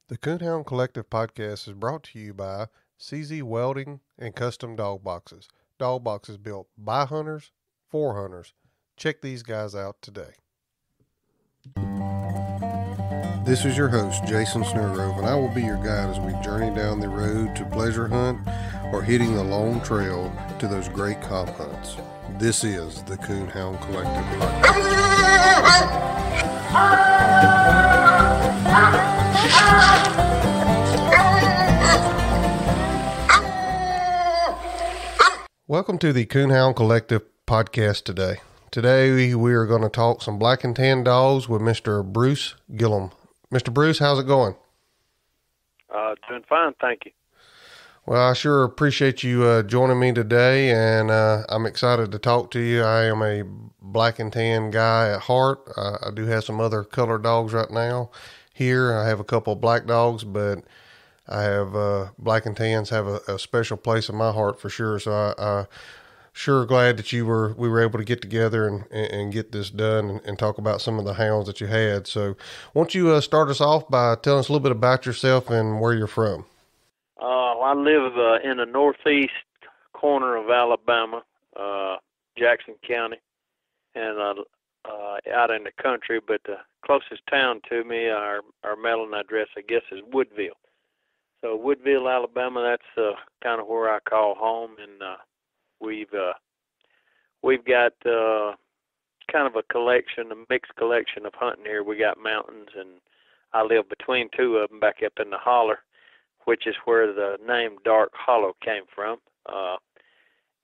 The Coonhound Collective podcast is brought to you by CZ Welding and Custom Dog Boxes. Dog boxes built by hunters for hunters. Check these guys out today. This is your host, Jason Snellgrove, and I will be your guide as we journey down the road to pleasure hunt or hitting the long trail to those great comp hunts. This is the Coonhound Collective podcast. Welcome to the Coonhound Collective podcast today. Today we are going to talk some black and tan dogs with Mr. Bruce Gillum. Mr. Bruce, how's it going? Doing fine, thank you. Well, I sure appreciate you joining me today, and I'm excited to talk to you. I am a black and tan guy at heart. I do have some other colored dogs right now here. I have a couple of black dogs, but I have black and tans have a special place in my heart for sure. So I sure glad that we were able to get together and get this done and talk about some of the hounds that you had. So why don't you start us off by telling us a little bit about yourself and where you're from? I live in the northeast corner of Alabama, Jackson County, and out in the country. But the closest town to me, our mailing address, I guess, is Woodville. So Woodville, Alabama, that's kind of where I call home, and we've got kind of a mixed collection of hunting here. We got mountains, and I live between two of them back up in the holler, which is where the name Dark Hollow came from.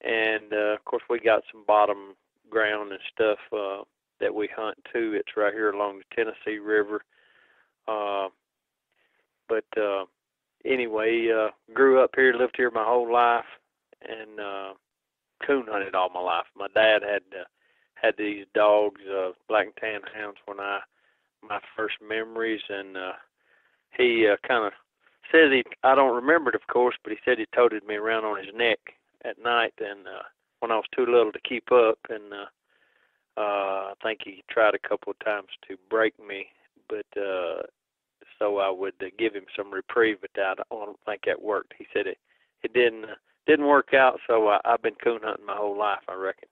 And of course, we got some bottom ground and stuff that we hunt too. It's right here along the Tennessee River. But anyway, grew up here, lived here my whole life, and coon hunted all my life. My dad had these dogs, black and tan hounds, my first memories, and he kind of says I don't remember it, of course, but he said he toted me around on his neck at night, and when I was too little to keep up, and I think he tried a couple of times to break me, but so I would give him some reprieve, but I don't think that worked. He said it didn't work out, so I've been coon hunting my whole life, I reckon.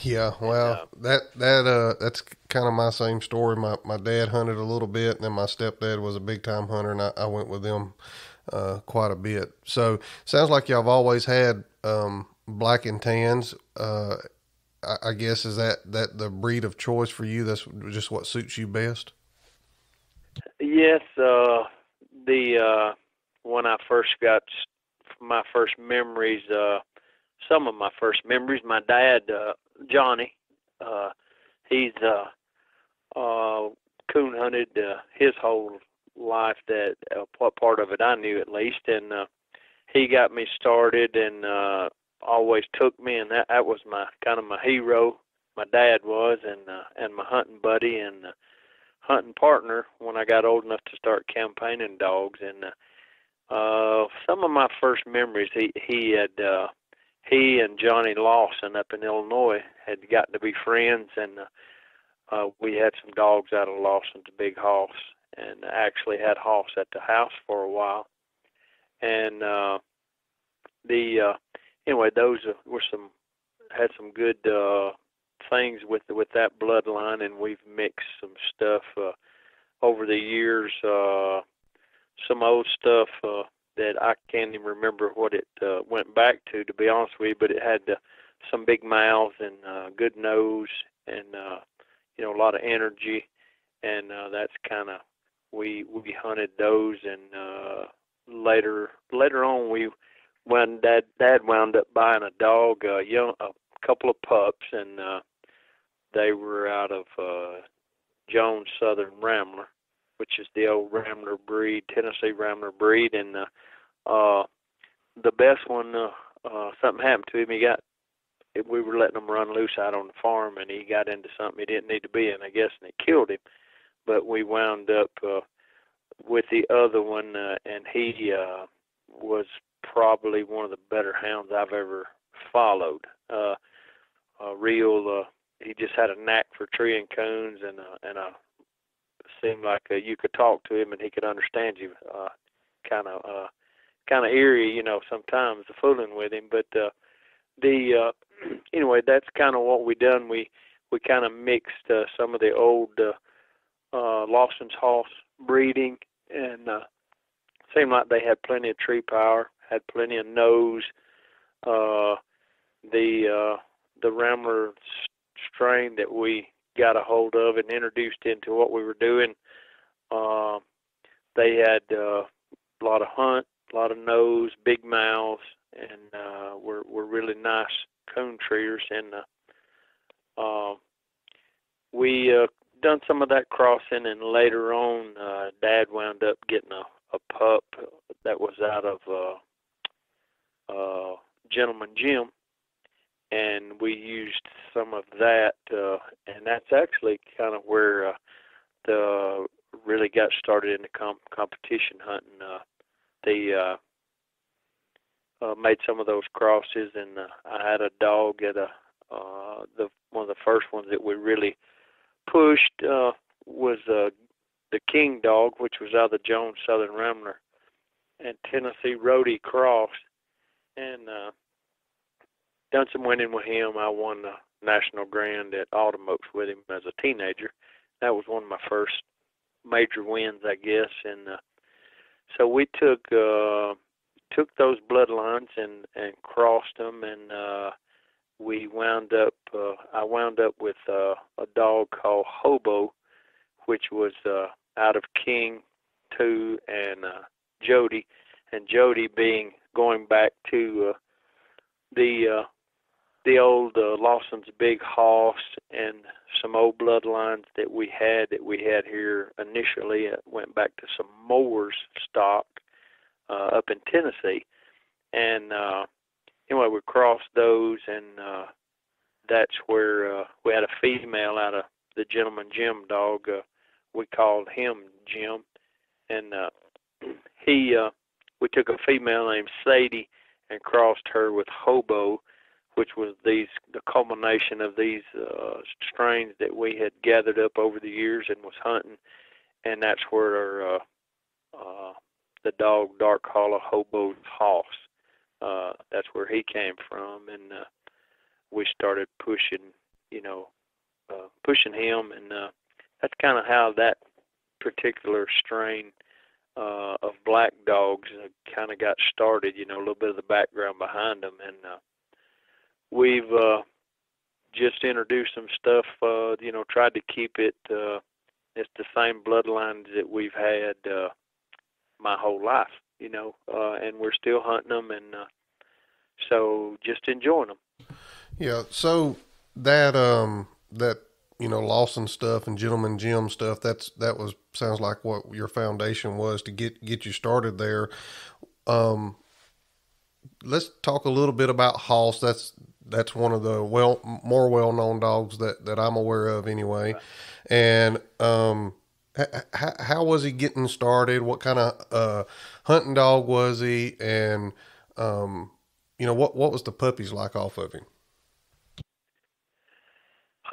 Yeah, well, that's kind of my same story. My dad hunted a little bit, and then my stepdad was a big time hunter, and I went with them quite a bit. So sounds like y'all have always had black and tans. I guess is that the breed of choice for you? That's just what suits you best. Yes, when I first got my first memories, some of my first memories, my dad, Johnny, he's coon hunted his whole life. That what part of it I knew at least, and he got me started and always took me, and that was my kind of my hero. My dad was, and my hunting buddy and hunting partner when I got old enough to start campaigning dogs. And some of my first memories, he and Johnny Lawson up in Illinois had gotten to be friends, and we had some dogs out of Lawson's Big Hoss, and actually had Hoss at the house for a while. And anyway, those had some good things with that bloodline, and we've mixed some stuff over the years. Some old stuff that I can't even remember what it went back to be honest with you, but it had some big mouths and good nose, and a lot of energy, and that's kind of we hunted those, and later on when dad wound up buying a dog, a couple of pups, and they were out of Jones Southern Rambler, which is the old Rambler breed, Tennessee Rambler breed, and the best one, something happened to him. We were letting him run loose out on the farm, and he got into something he didn't need to be in, I guess, and it killed him. But we wound up with the other one, and he was probably one of the better hounds I've ever followed. He just had a knack for treeing coons and a seemed like you could talk to him and he could understand you. Kind of eerie, sometimes the fooling with him. But anyway, that's kind of what we done. We kind of mixed some of the old Lawson's Hoss breeding, and seemed like they had plenty of tree power, had plenty of nose. The Rambler strain that we got a hold of and introduced into what we were doing, they had a lot of hunt, a lot of nose, big mouths, and were really nice coon treaters. And we done some of that crossing, and later on, Dad wound up getting a pup that was out of Gentleman Jim, and we used some of that, and that's actually kind of where the really got started in the competition hunting. They made some of those crosses, and I had a dog at one of the first ones that we really pushed was the King dog, which was out of the Jones Southern Rambler and Tennessee Rhodey cross, and done some winning with him. I won the National Grand at Autumn Oaks with him as a teenager. That was one of my first major wins, I guess. And so we took those bloodlines and crossed them, and we wound up. I wound up with a dog called Hobo, which was out of King 2 and Jody, and Jody being going back to the old Lawson's Big Hoss and some old bloodlines that we had here initially. It went back to some Moore's stock up in Tennessee, and anyway, we crossed those, and that's where we had a female out of the Gentleman Jim dog. We called him Jim, and we took a female named Sadie and crossed her with Hobo, which was the culmination of these strains that we had gathered up over the years and was hunting, and that's where the dog Dark Hollow Hobo's Hoss. That's where he came from, and we started pushing him, and that's kind of how that particular strain of black dogs kind of got started. A little bit of the background behind them, and we've just introduced some stuff. Tried to keep it. It's the same bloodlines that we've had my whole life. And we're still hunting them, and so just enjoying them. Yeah. So that Lawson stuff and Gentleman Jim stuff, sounds like what your foundation was to get you started there. Let's talk a little bit about Hoss. That's one of the more well-known dogs that I'm aware of anyway. And how was he getting started? What kind of hunting dog was he? And what was the puppies like off of him?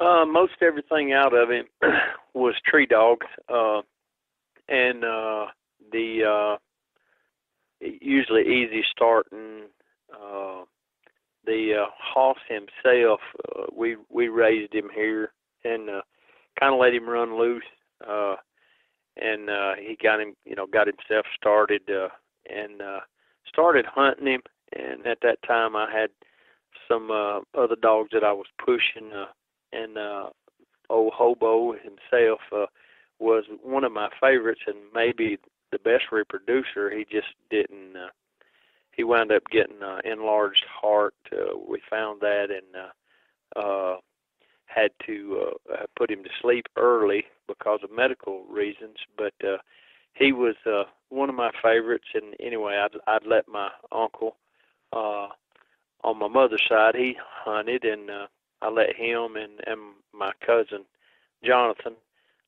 Most everything out of him was tree dogs, and the usually easy starting. The Hoss himself, we raised him here and kind of let him run loose, and he got himself started and started hunting him. And at that time, I had some other dogs that I was pushing, and old Hobo himself was one of my favorites and maybe the best reproducer. He just didn't. He wound up getting enlarged heart. We found that, and had to put him to sleep early because of medical reasons. But he was one of my favorites. And anyway, I'd let my uncle on my mother's side. He hunted, and I let him and my cousin Jonathan.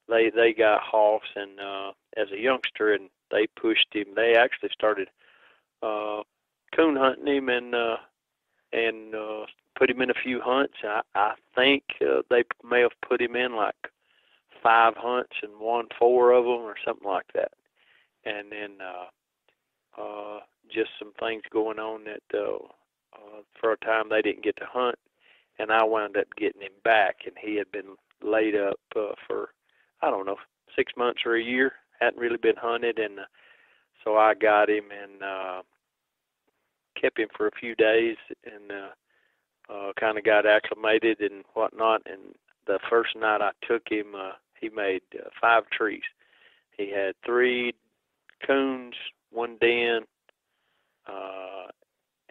They got Hoss, and as a youngster, and they pushed him. They actually started coon hunting him and put him in a few hunts. I think they may have put him in like 5 hunts and won 4 of them or something like that. And then just some things going on that for a time they didn't get to hunt, and I wound up getting him back, and he had been laid up for, I don't know, 6 months or a year, hadn't really been hunted, and so I got him and kept him for a few days and kind of got acclimated and whatnot. And the first night I took him, he made 5 trees. He had 3 coons, 1 den,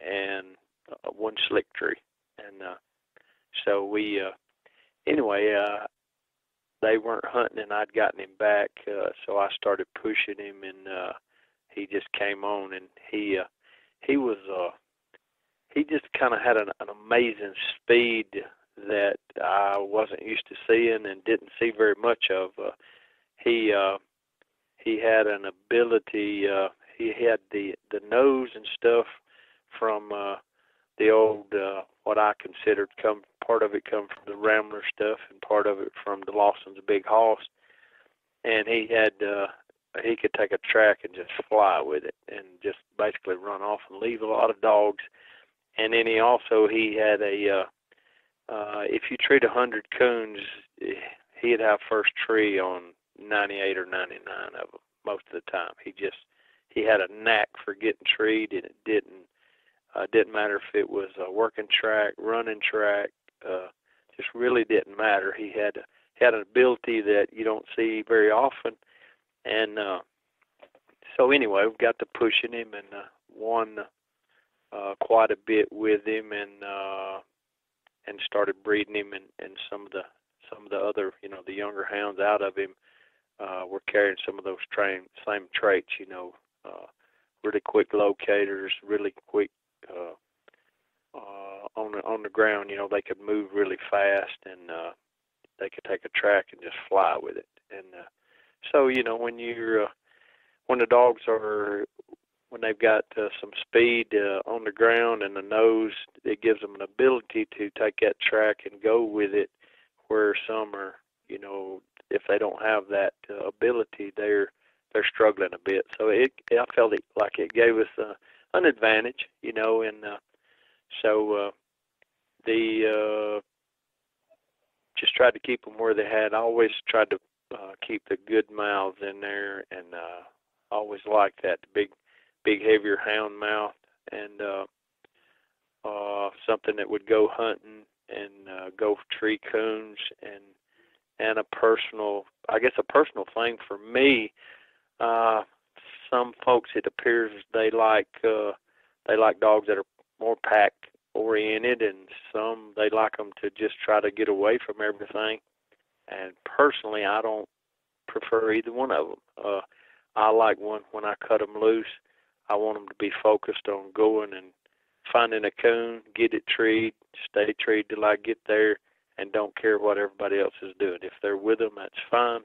and 1 slick tree. And so we, anyway, they weren't hunting, and I'd gotten him back, so I started pushing him, and he just came on, and he was he just kind of had an amazing speed that I wasn't used to seeing and didn't see very much of. He had an ability. He had the nose and stuff from the old what I considered part of it come from the Rambler stuff and part of it from the Lawson's Big Hoss, and he could take a track and just fly with it and just basically run off and leave a lot of dogs. And then he had a if you treat 100 coons, he'd have first tree on 98 or 99 of them most of the time. He had a knack for getting treed, and it didn't matter if it was a working track, running track, just really didn't matter. He had an ability that you don't see very often, and so anyway, we got to pushing him and won quite a bit with him, and started breeding him, and some of the other, the younger hounds out of him were carrying some of those same traits, really quick locators, really quick on the ground. They could move really fast, and they could take a track and just fly with it. And so when the dogs when they've got some speed on the ground and the nose, it gives them an ability to take that track and go with it, where some are, if they don't have that ability, they're struggling a bit. So I felt like it gave us an advantage, and so just tried to keep them where they had. I always tried to keep the good mouths in there, and always liked that, the big heavier hound mouth, and something that would go hunting and go tree coons, and a personal thing for me. Some folks, it appears they like dogs that are more pack oriented, and some they like them to just try to get away from everything. And personally, I don't prefer either one of them. I like one when I cut them loose. I want them to be focused on going and finding a coon, get it treed, stay treed till I get there, and don't care what everybody else is doing. If they're with them, that's fine.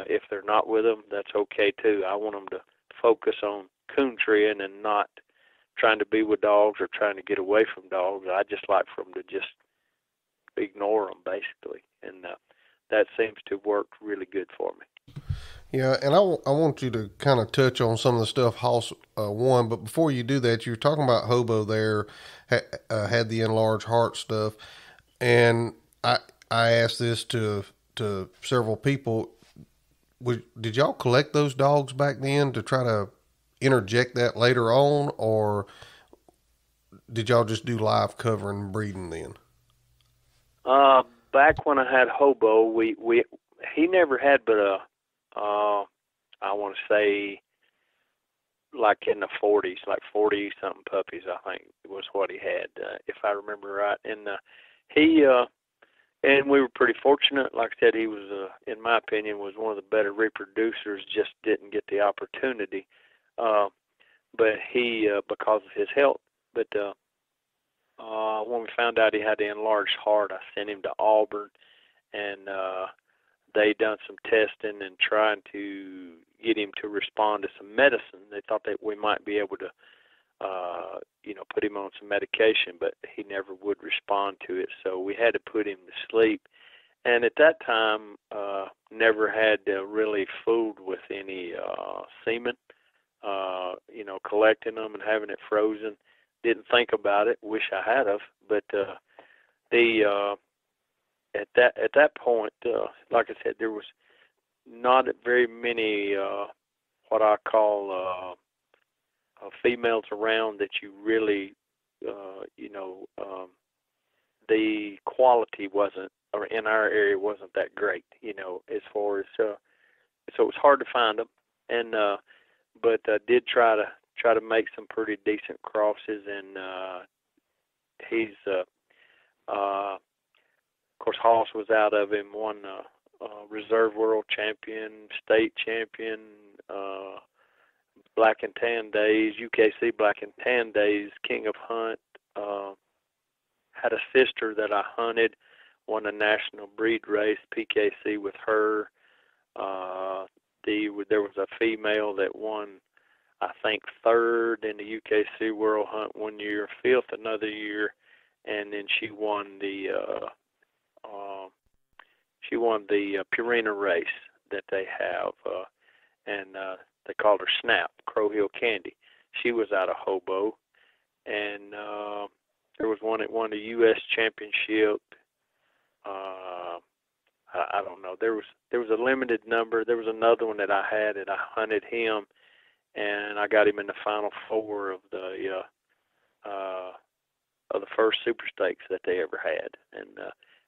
If they're not with them, that's okay too. I want them to focus on coon treeing and not trying to be with dogs or trying to get away from dogs. I just like for them to just ignore them, basically. And that seems to work really good for me. Yeah, and I want you to kind of touch on some of the stuff Hoss won, but before you do that, you were talking about Hobo there, had the enlarged heart stuff, and I asked this to several people. Did y'all collect those dogs back then to try to interject that later on, or did y'all just do live covering and breeding then? Back when I had Hobo, he never had but I want to say like in the 40s, like 40-something puppies, I think was what he had, if I remember right. And and we were pretty fortunate. Like I said, he was, in my opinion, was one of the better reproducers, just didn't get the opportunity. But he, because of his health. But when we found out he had the enlarged heart, I sent him to Auburn, and they done some testing and trying to get him to respond to some medicine. They thought that we might be able to, put him on some medication, but he never would respond to it. So we had to put him to sleep. and at that time, never had really fooled with any semen. Collecting them and having it frozen. Didn't think about it. Wish I had of. But the at that point, like I said, there was not very many what I call females around that you really, the quality wasn't, or in our area wasn't that great, as far as, so it was hard to find them, and but I did try to make some pretty decent crosses, and he's, of course, Hoss was out of him, won reserve world champion, state champion, Black and Tan Days, UKC Black and Tan Days, King of Hunt. Had a sister that I hunted, won a national breed race, PKC, with her. There was a female that won, I think, third in the UKC World Hunt one year, fifth another year, and then she won the Purina race that they have, and they called her Snap, Crow Hill Candy. She was out of Hobo, and there was one that won the U.S. Championship. I don't know. There was a limited number. There was another one that I had, and I hunted him, and I got him in the final four of the first Super Stakes that they ever had. And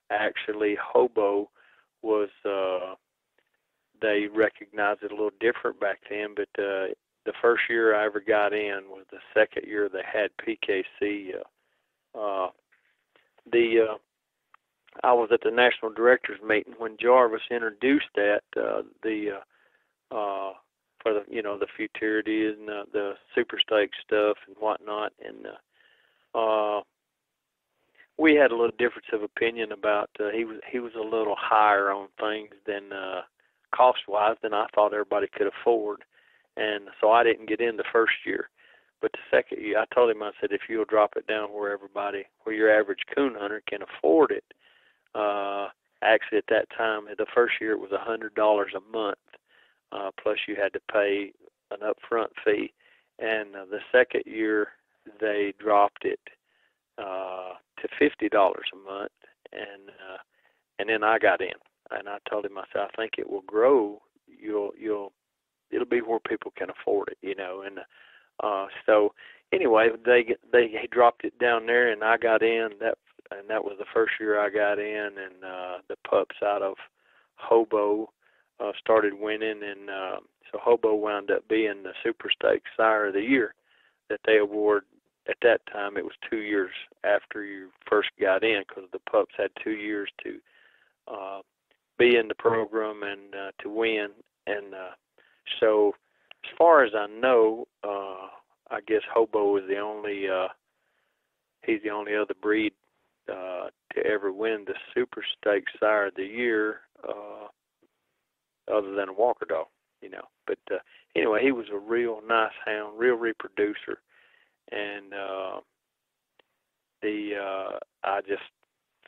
actually, Hobo was they recognized it a little different back then, but the first year I ever got in was the second year they had PKC. I was at the national directors meeting when Jarvis introduced that for the the futurity and the Super Stakes stuff and whatnot, and we had a little difference of opinion about he was a little higher on things than cost wise than I thought everybody could afford, and so I didn't get in the first year. But the second year, I told him, I said, if you'll drop it down where your average coon hunter can afford it. Actually, at that time, the first year it was $100 a month, plus you had to pay an upfront fee. And the second year, they dropped it to $50 a month, and then I got in. And I told him, I said, I think it will grow. It'll be where people can afford it, and. So anyway, they dropped it down there, and I got in. That was the first year I got in, and the pups out of Hobo started winning, and so Hobo wound up being the Super Stakes Sire of the Year that they award. At that time, it was 2 years after you first got in, because the pups had 2 years to be in the program and to win, and so. As far as I know, I guess Hobo is he's the only other breed to ever win the Super Stakes Sire of the Year, other than a Walker dog, But anyway, he was a real nice hound, real reproducer, and I just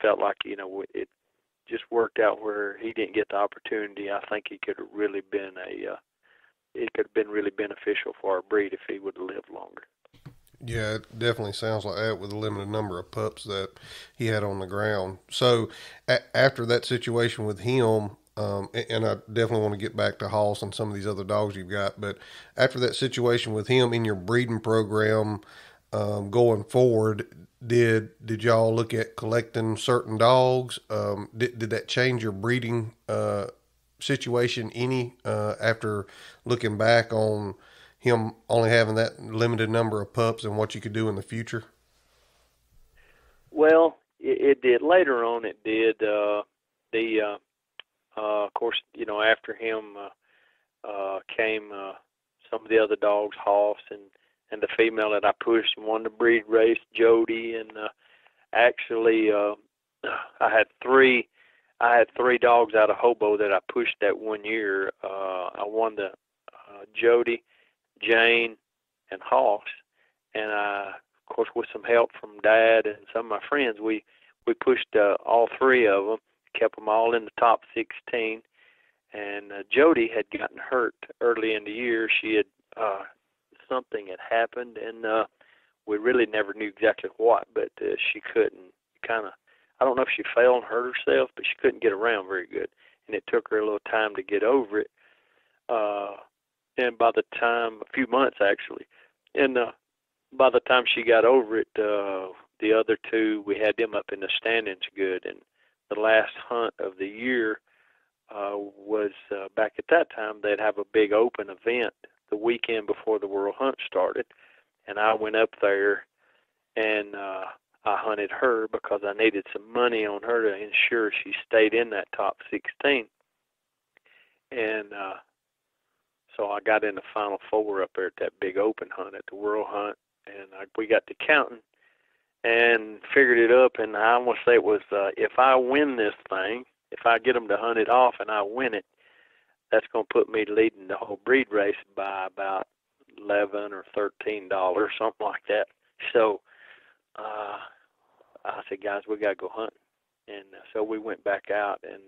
felt like it just worked out where he didn't get the opportunity. I think he could have really been it could have been really beneficial for our breed if he would have lived longer. Yeah, it definitely sounds like that with the limited number of pups that he had on the ground. So after that situation with him, and I definitely want to get back to Hoss and some of these other dogs you've got, but after that situation with him in your breeding program going forward, did y'all look at collecting certain dogs? Did that change your breeding situation any after looking back on him only having that limited number of pups and what you could do in the future? Well, it did. Later on, it did. Of course, after him came some of the other dogs, Hoss and the female that I pushed and won the breed race, Jody, and actually I had three dogs out of Hobo that I pushed that one year. I won the Jody, Jane, and Hoss, and of course, with some help from Dad and some of my friends, we pushed all three of them. kept them all in the top 16. And Jody had gotten hurt early in the year. She had something had happened, and we really never knew exactly what, but she couldn't kind of, I don't know if she fell and hurt herself, but she couldn't get around very good, and it took her a little time to get over it. And by the time, a few months actually, and by the time she got over it, the other two, we had them up in the standings good, and the last hunt of the year was back at that time, they'd have a big open event the weekend before the World Hunt started, and I went up there and I hunted her because I needed some money on her to ensure she stayed in that top 16. And so I got in the final four up there at that big open hunt at the World Hunt, and we got to counting and figured it up, and I want to say it was if I win this thing, if I get them to hunt it off and I win it, that's going to put me leading the whole breed race by about $11 or $13, something like that. So I said, guys, we got to go hunting. And so we went back out, and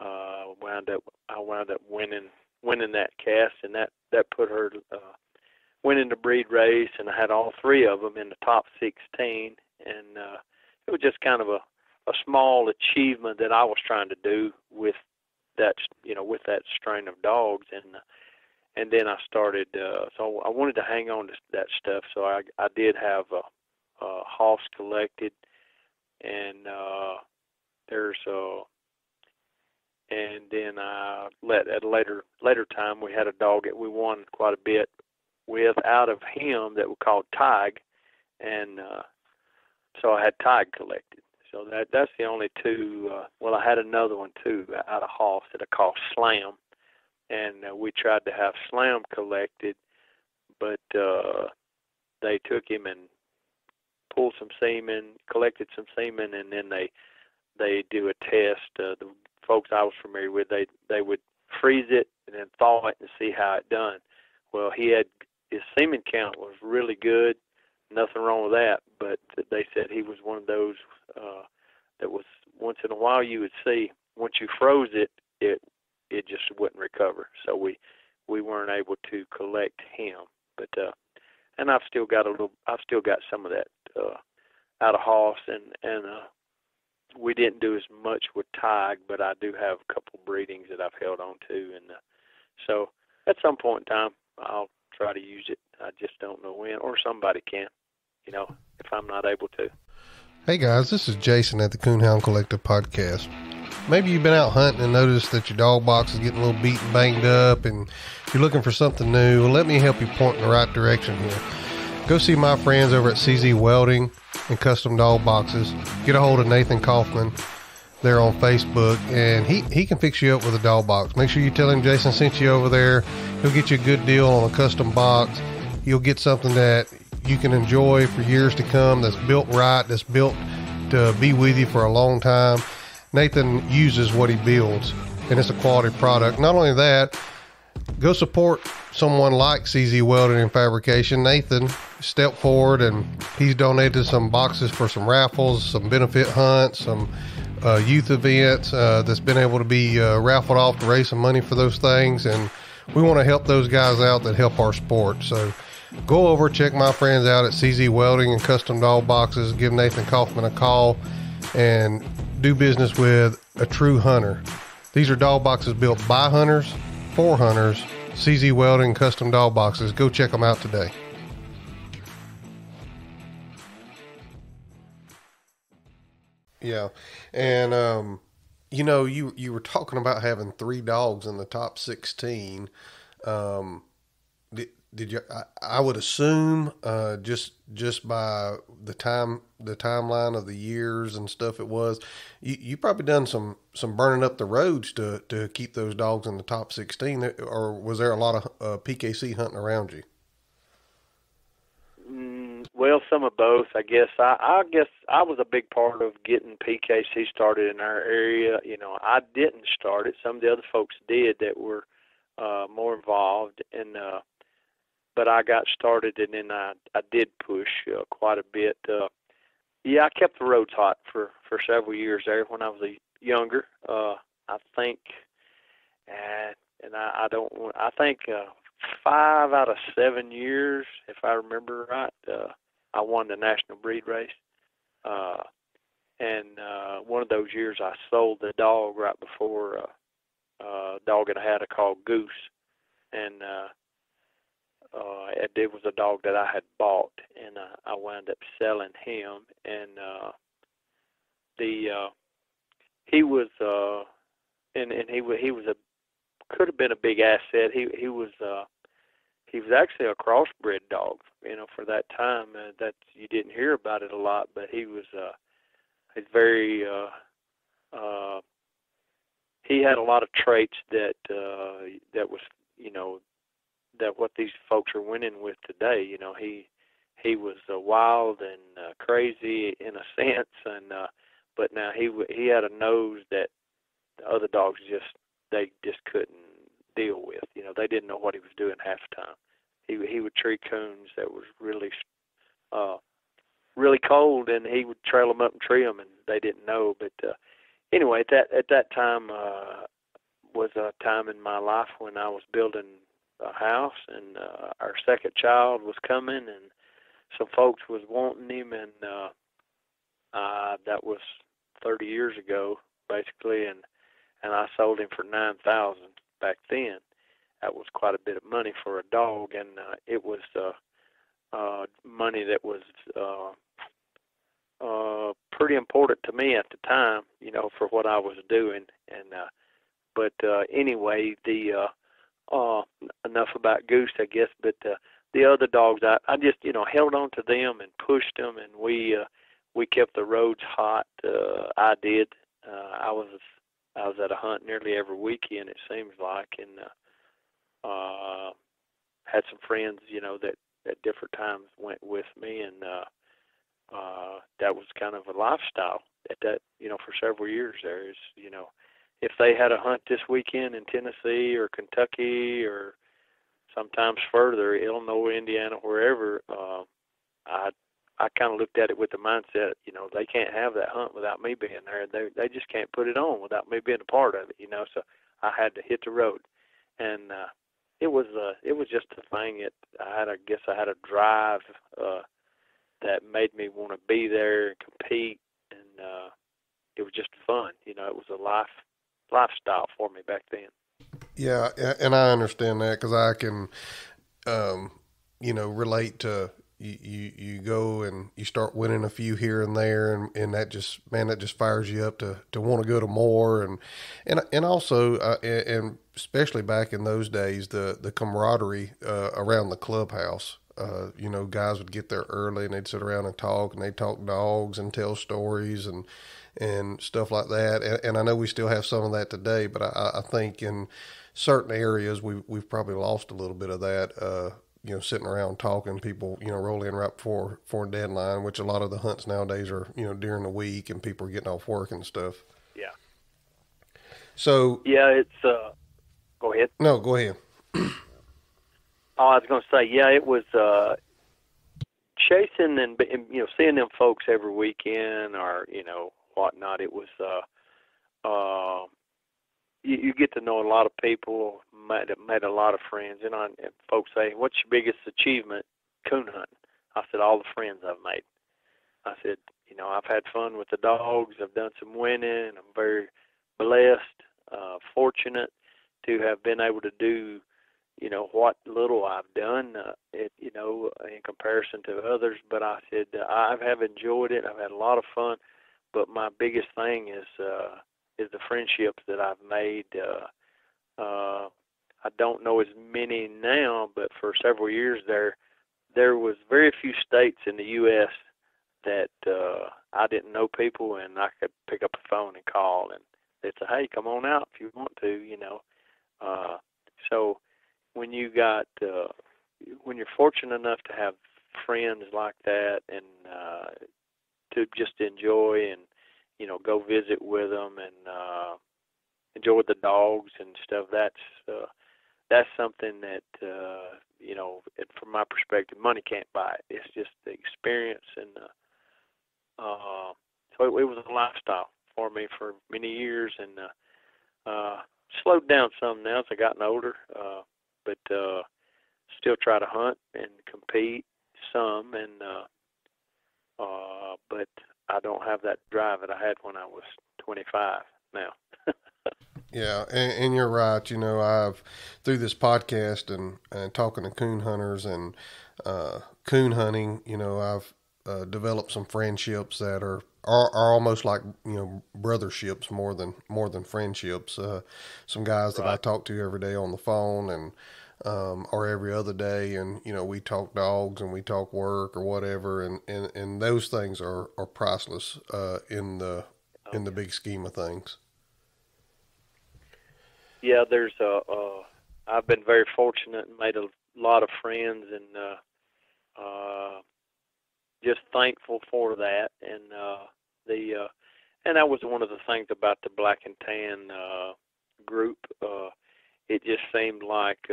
I wound up winning that cast, and that put her winning the breed race, and I had all three of them in the top 16, and it was just kind of a small achievement that I was trying to do with that, with that strain of dogs, and then I started. So I wanted to hang on to that stuff, so I did have a Hoss collected, and and then at a later time we had a dog that we won quite a bit with out of him that we called Tig, and so I had Tig collected. So that's the only two. Well, I had another one too out of Hoss that I called Slam, and we tried to have Slam collected, but they took him and pulled some semen, collected some semen, and then they do a test. The folks I was familiar with, they would freeze it and then thaw it and see how it done. Well, his semen count was really good, nothing wrong with that, but they said he was one of those that was once in a while you would see, once you froze it, it just wouldn't recover. So we weren't able to collect him, but and I've still got some of that out of Hoss, and we didn't do as much with Tig, but I do have a couple breedings that I've held on to, and so at some point in time I'll try to use it. I just don't know when, or somebody can, if I'm not able to. Hey guys, this is Jason at the Coonhound Collective Podcast. Maybe you've been out hunting and noticed that your dog box is getting a little beat and banged up and you're looking for something new. Well, let me help you point in the right direction here. Go see my friends over at CZ Welding and Custom Dog Boxes. Get a hold of Nathan Kaufman there on Facebook, and he can fix you up with a dog box. Make sure you tell him Jason sent you over there. He'll get you a good deal on a custom box. You'll get something that you can enjoy for years to come, that's built right, that's built to be with you for a long time. Nathan uses what he builds, and it's a quality product. Not only that, go support someone like CZ Welding and Fabrication. Nathan stepped forward, and he's donated some boxes for some raffles, some benefit hunts, some youth events that's been able to be raffled off to raise some money for those things, and we want to help those guys out that help our sport. So go over, check my friends out at CZ Welding and Custom Dog Boxes. Give Nathan Kaufman a call and do business with a true hunter. These are dog boxes built by hunters, for hunters. CZ Welding, Custom Dog Boxes. Go check them out today. Yeah, and you were talking about having 3 dogs in the top 16. Did you? I would assume just by the timeline of the years and stuff, it was you probably done some burning up the roads to keep those dogs in the top 16, or was there a lot of PKC hunting around you? Well, some of both, I guess. I guess I was a big part of getting PKC started in our area. I didn't start it. Some of the other folks did that were more involved, and but I got started, and then I did push quite a bit. I kept the roads hot for several years there when I was younger. I think, and I don't want. I think 5 out of 7 years, if I remember right, I won the national breed race. Uh, and one of those years, I sold the dog right before a dog that I had called Goose, and it was a dog that I had bought, and I wound up selling him. And the he was and he was a could have been a big asset. He was actually a crossbred dog, for that time. That you didn't hear about it a lot, but he's very uh, he had a lot of traits that was, that what these folks are winning with today. He was wild and crazy in a sense, and but now he had a nose that the other dogs they just couldn't deal with. They didn't know what he was doing half the time. He would tree coons that was really cold, and he would trail them up and tree them, and they didn't know. But anyway, at that time was a time in my life when I was building a house, and our second child was coming, and some folks was wanting him, and that was 30 years ago, basically, and I sold him for $9,000 back then. That was quite a bit of money for a dog, and it was money that was pretty important to me at the time, for what I was doing. And but anyway, enough about Goose, I guess. But the other dogs, I just held on to them and pushed them, and we kept the roads hot. I did. I was at a hunt nearly every weekend, it seems like, and had some friends, that at different times went with me, and that was kind of a lifestyle at that, for several years there. Is, if they had a hunt this weekend in Tennessee or Kentucky or sometimes further, Illinois, Indiana, wherever, I kind of looked at it with the mindset, they can't have that hunt without me being there. They just can't put it on without me being a part of it, So I had to hit the road, and it was just a thing. I guess I had a drive that made me want to be there and compete, and it was just fun. It was a lifestyle for me back then. Yeah, and I understand that because I can, relate to you go and you start winning a few here and there, and that just fires you up to want to go to more, and also and especially back in those days, the camaraderie around the clubhouse. Guys would get there early and they'd sit around and talk, and they'd talk dogs and tell stories and stuff like that. And I know we still have some of that today, but I think in certain areas we've probably lost a little bit of that. Sitting around talking, people, roll in right before deadline, which a lot of the hunts nowadays are, during the week, and people are getting off work and stuff. Yeah. So. Yeah, it's. Go ahead. No, go ahead. I was going to say, yeah, it was chasing and seeing them folks every weekend or whatnot. It was you get to know a lot of people, made a lot of friends. And folks say, "What's your biggest achievement coon hunting?" I said, "All the friends I've made." I said, "I've had fun with the dogs. I've done some winning. I'm very blessed, fortunate to have been able to do." What little I've done, in comparison to others. But I said, I have enjoyed it. I've had a lot of fun. But my biggest thing is the friendships that I've made. I don't know as many now, but for several years there was very few states in the U.S. that I didn't know people, and I could pick up the phone and call, and they'd say, "Hey, come on out if you want to," So when when you're fortunate enough to have friends like that, and to just enjoy and go visit with them and enjoy the dogs and stuff, that's something that from my perspective, money can't buy it. It's just the experience, and so it was a lifestyle for me for many years, and slowed down some now as I gotten older, but still try to hunt and compete some, and but I don't have that drive that I had when I was 25 now. Yeah, and you're right. I've through this podcast and talking to coon hunters and coon hunting. I've developed some friendships that are almost like brotherships more than friendships. Some guys that I Right. talk to every day on the phone and or every other day, and we talk dogs and we talk work or whatever, and those things are priceless Oh in the yeah. big scheme of things. Yeah, there's I've been very fortunate and made a lot of friends, and just thankful for that. And and that was one of the things about the Black and Tan group. It just seemed like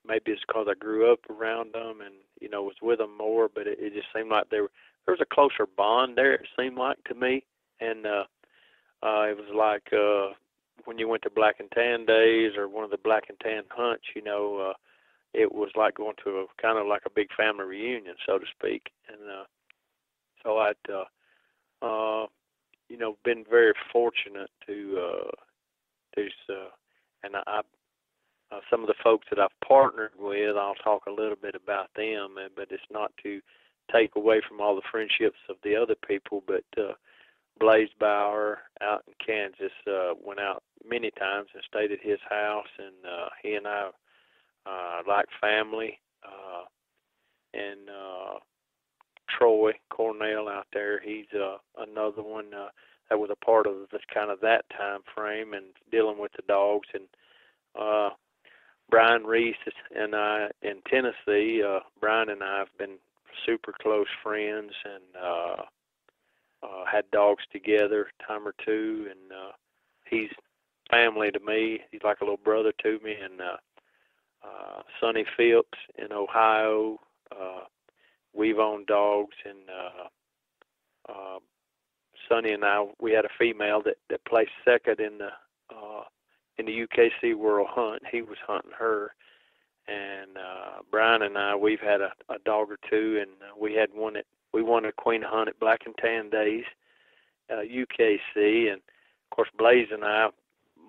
maybe it's because I grew up around them and was with them more, but it just seemed like there was a closer bond there. It seemed like to me, and it was like when you went to Black and Tan days or one of the Black and Tan hunts, it was like going to a kind of like a big family reunion, so to speak. And so I'd, been very fortunate and some of the folks that I've partnered with, I'll talk a little bit about them, but it's not to take away from all the friendships of the other people, but Blaze Bauer out in Kansas went out many times and stayed at his house, and he and I like family. And Troy Cornell out there, he's another one that was a part of this kind of that time frame and dealing with the dogs. And Brian Reese and I in Tennessee, Brian and I have been super close friends, and had dogs together a time or two, and he's family to me. He's like a little brother to me. And Sonny Phillips in Ohio, we've owned dogs, and Sonny and I, we had a female that placed second in the UKC World Hunt. He was hunting her, and Brian and I, we've had a dog or two, and we won a Queen Hunt at Black and Tan Days, UKC, and of course Blaze and I,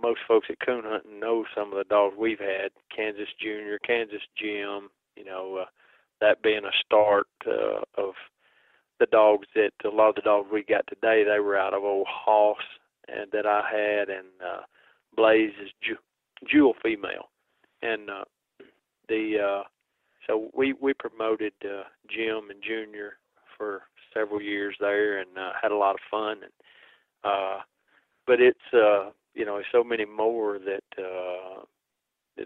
most folks at coon hunting know some of the dogs we've had, Kansas Junior, Kansas Jim, that being a start of the dogs that a lot of the dogs we got today, they were out of old Hoss and that I had, and Blaze is Jewel female, and so we promoted Jim and Junior for several years there, and had a lot of fun, and but it's so many more that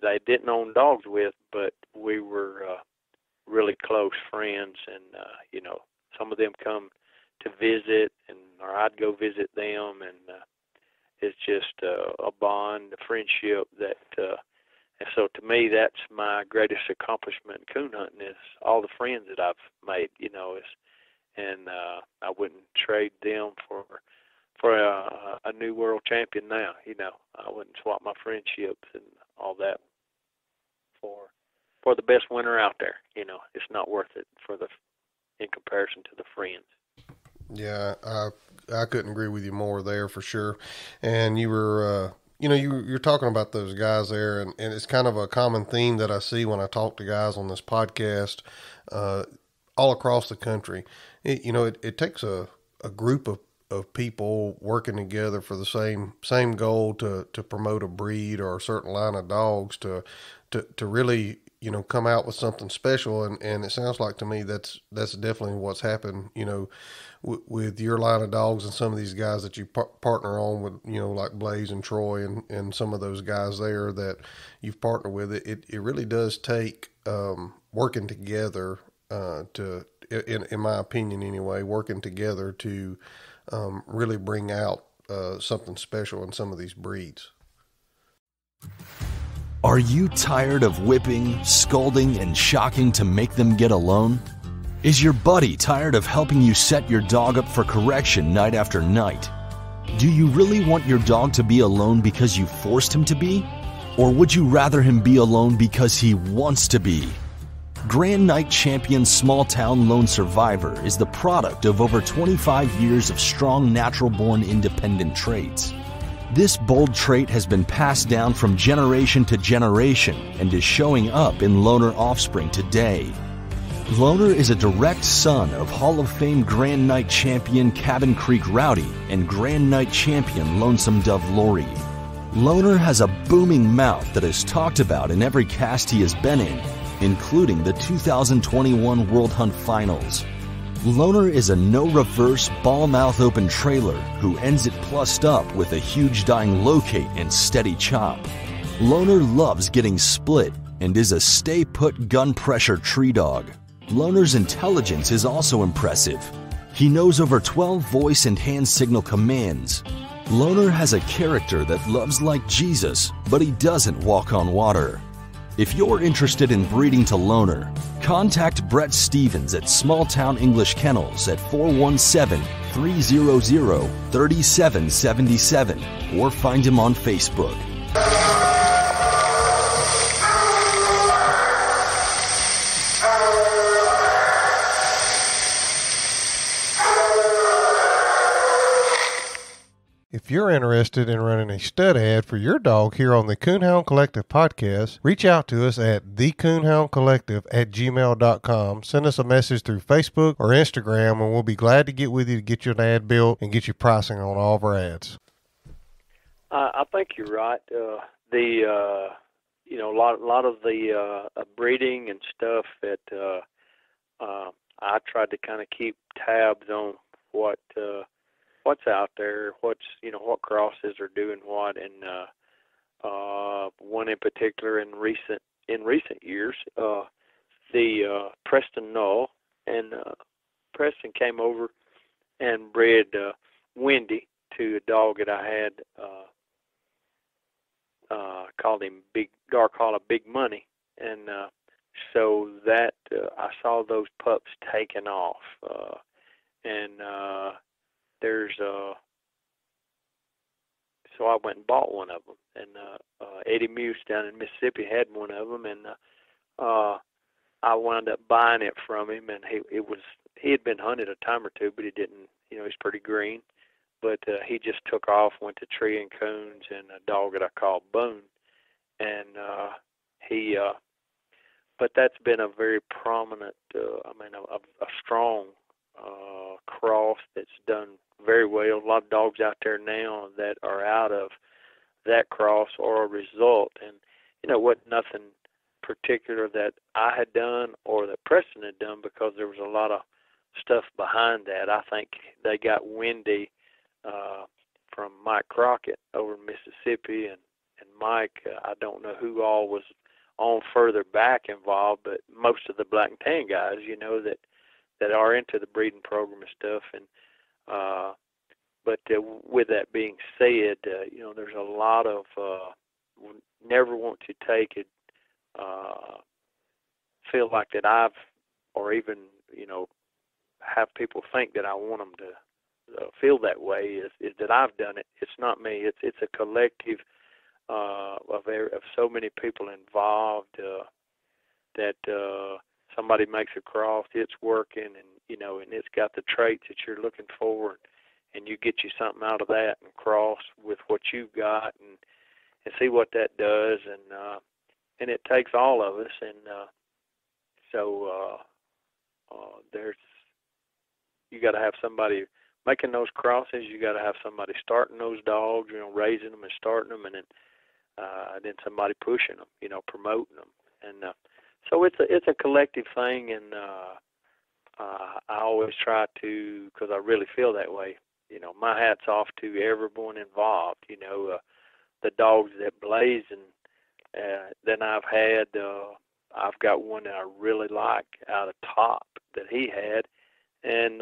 I didn't own dogs with, but we were really close friends, and some of them come to visit, or I'd go visit them, and it's just a bond, a friendship that, and so to me, that's my greatest accomplishment in coon hunting is all the friends that I've made, and I wouldn't trade them for a new world champion now, I wouldn't swap my friendships and all that for the best winner out there, it's not worth it in comparison to the friends. Yeah, I couldn't agree with you more there for sure. And you were, you're talking about those guys there, and it's kind of a common theme that I see when I talk to guys on this podcast, all across the country. It takes a group of people working together for the same goal to promote a breed or a certain line of dogs to really come out with something special, and it sounds like to me that's definitely what's happened with your line of dogs and some of these guys that you partner on with, like Blaze and Troy and some of those guys there that you've partnered with. It really does take working together to, in my opinion anyway, working together to really bring out something special in some of these breeds. Are you tired of whipping, scolding, and shocking to make them get alone? Is your buddy tired of helping you set your dog up for correction night after night? Do you really want your dog to be alone because you forced him to be? Or would you rather him be alone because he wants to be? Grand Night Champion Small Town Lone Survivor is the product of over 25 years of strong natural-born independent traits. This bold trait has been passed down from generation to generation and is showing up in Loner offspring today. Loner is a direct son of Hall of Fame Grand Night Champion Cabin Creek Rowdy and Grand Night Champion Lonesome Dove Lori. Loner has a booming mouth that is talked about in every cast he has been in, including the 2021 World Hunt Finals. Loner is a no-reverse, ball-mouth open trailer who ends it plussed up with a huge dying locate and steady chop. Loner loves getting split and is a stay-put gun-pressure tree dog. Loner's intelligence is also impressive. He knows over 12 voice and hand signal commands. Loner has a character that loves like Jesus, but he doesn't walk on water. If you're interested in breeding to Loner, contact Brett Stevens at Small Town English Kennels at 417-300-3777 or find him on Facebook. If you're interested in running a stud ad for your dog here on the Coonhound Collective podcast, reach out to us at thecoonhoundcollective@gmail.com. Send us a message through Facebook or Instagram, and we'll be glad to get with you to get you an ad built and get you pricing on all of our ads. I think you're right. A lot of the breeding and stuff that I tried to kind of keep tabs on what's out there, what crosses are doing what, and one in particular in recent years, the Preston Null, and Preston came over and bred Wendy to a dog that I had, called him Big Dark Hollow Big Money, and so that I saw those pups taken off, and there's so I went and bought one of them, and Eddie Muse down in Mississippi had one of them, and I wound up buying it from him, and he had been hunted a time or two, but he didn't, he's pretty green, but he just took off, went to Tree and Coons, and a dog that I called Boone, and but that's been a very prominent, a strong cross that's done very well. A lot of dogs out there now that are out of that cross or a result, and wasn't nothing particular that I had done or that Preston had done, because there was a lot of stuff behind that. I think they got Wendy from Mike Crockett over in Mississippi, and Mike, I don't know who all was on further back involved, but most of the black and tan guys, that are into the breeding program and stuff, and but with that being said, there's a lot of never want to take it, feel like that or even have people think that I want them to feel that way is that I've done it. It's not me. It's a collective of so many people involved that somebody makes a cross, it's working, and and it's got the traits that you're looking for, and you get you something out of that and cross with what you've got and see what that does, and it takes all of us, and so there's, you got to have somebody making those crosses, you got to have somebody starting those dogs, raising them and starting them, and then somebody pushing them, promoting them, and so it's a collective thing, and I always try to, because I really feel that way. My hat's off to everyone involved. The dogs that blaze, and then I've had. I've got one that I really like out of Top that he had, and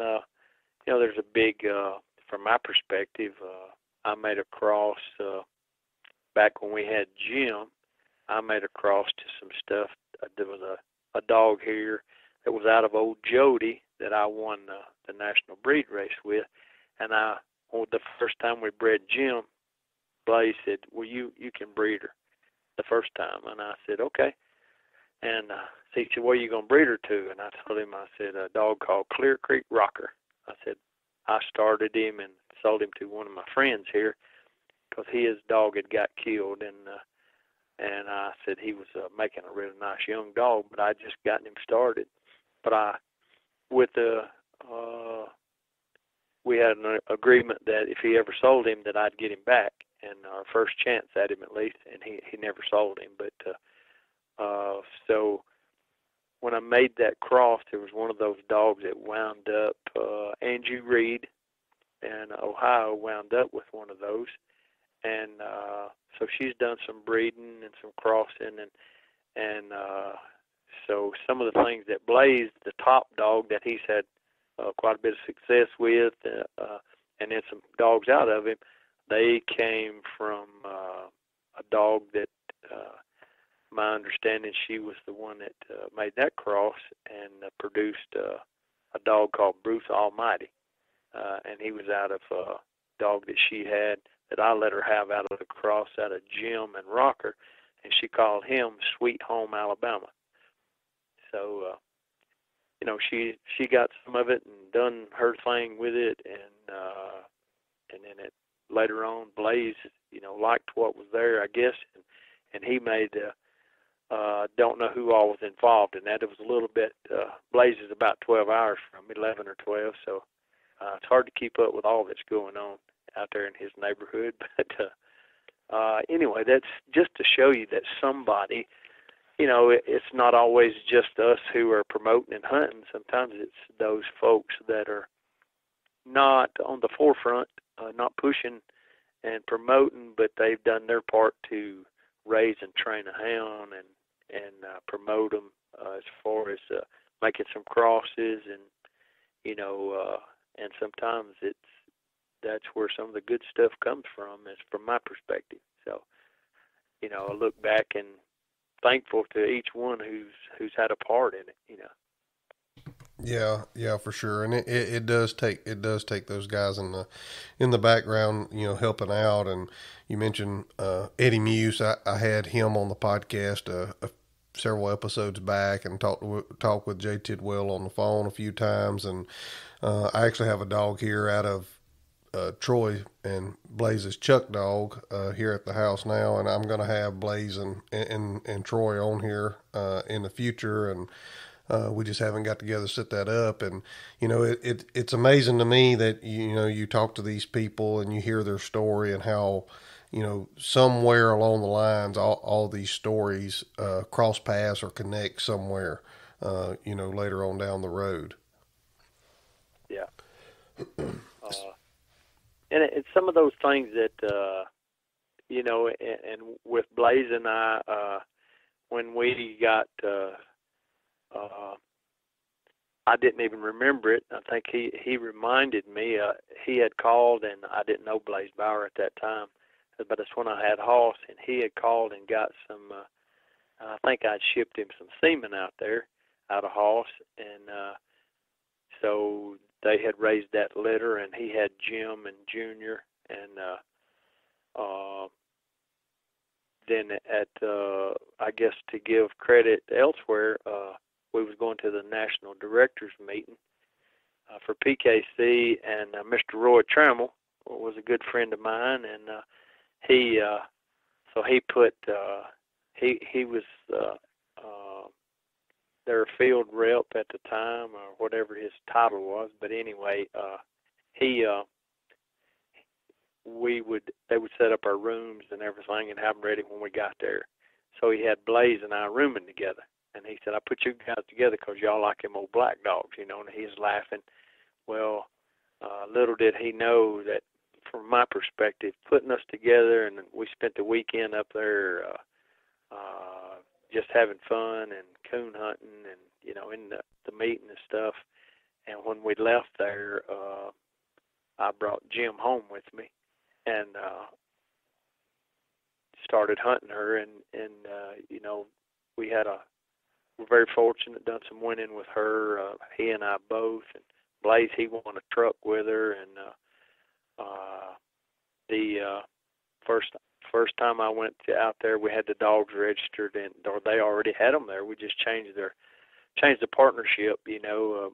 there's a big, from my perspective, I made a cross back when we had Jim. I made a cross to some stuff. There was a dog here that was was out of old Jody that I won the national breed race with, and the first time we bred Jim, Blaze said, "Well, you can breed her the first time," and I said, "Okay." And so he said, "Where are you going to breed her to?" And I told him, I said, "A dog called Clear Creek Rocker." I said, I started him and sold him to one of my friends here because his dog had got killed, and I said he was making a really nice young dog, but I just gotten him started. But we had an agreement that if he ever sold him, that I'd get him back, and our first chance at him at least, and he never sold him. But so when I made that cross, there was one of those dogs that wound up, Angie Reed in Ohio wound up with one of those. And so she's done some breeding and some crossing, and so some of the things that Blaze, the top dog that he's had quite a bit of success with, and then some dogs out of him, they came from a dog that, my understanding, she was the one that made that cross and produced a dog called Bruce Almighty, and he was out of a dog that she had that I let her have out of the cross out of Jim and Rocker, and she called him Sweet Home Alabama. So, she got some of it and done her thing with it, and then later on, Blaze, liked what was there, I guess, and he made. Don't know who all was involved in that. It was a little bit. Blaze is about 12 hours from 11 or 12, so it's hard to keep up with all that's going on out there in his neighborhood. But anyway, that's just to show you that somebody, it's not always just us who are promoting and hunting. Sometimes it's those folks that are not on the forefront, not pushing and promoting, but they've done their part to raise and train a hound and promote them as far as making some crosses, and and sometimes that's where some of the good stuff comes from, is from my perspective. So I look back and thankful to each one who's had a part in it. Yeah, for sure. And it does take those guys in the background, helping out. And you mentioned Eddie Muse. I had him on the podcast several episodes back, and talked with Jay Tidwell on the phone a few times. And I actually have a dog here out of Troy and Blaze's Chuck dog here at the house now, and I'm going to have Blaze and Troy on here in the future, and we just haven't got together to set that up. And it's amazing to me that you talk to these people and you hear their story, and how somewhere along the lines all these stories cross paths or connect somewhere later on down the road. Yeah. And it's some of those things that, and with Blaze and I, when we got, I didn't even remember it. I think he reminded me, he had called, and I didn't know Blaze Bauer at that time, but it's when I had Hoss, and he had called and got some, I think I'd shipped him some semen out there, out of Hoss, and so they had raised that litter, and he had Jim and Junior, and then I guess to give credit elsewhere, we was going to the National Directors Meeting for PKC, and Mr. Roy Trammell was a good friend of mine, and he put he was their field rep at the time, or whatever his title was. But anyway, they would set up our rooms and everything and have them ready when we got there. So he had Blaze and I rooming together, and he said, "I put you guys together because y'all like them old black dogs," and he's laughing. Well, little did he know that, from my perspective, putting us together, and we spent the weekend up there just having fun and coon hunting, and in the meeting and stuff. And when we left there, I brought Jim home with me, and started hunting her, and we had a we're very fortunate. Done some winning with her. He and I both. And Blaze, he won a truck with her. And the first time I went out there, we had the dogs registered, and or they already had them there. We just changed the partnership,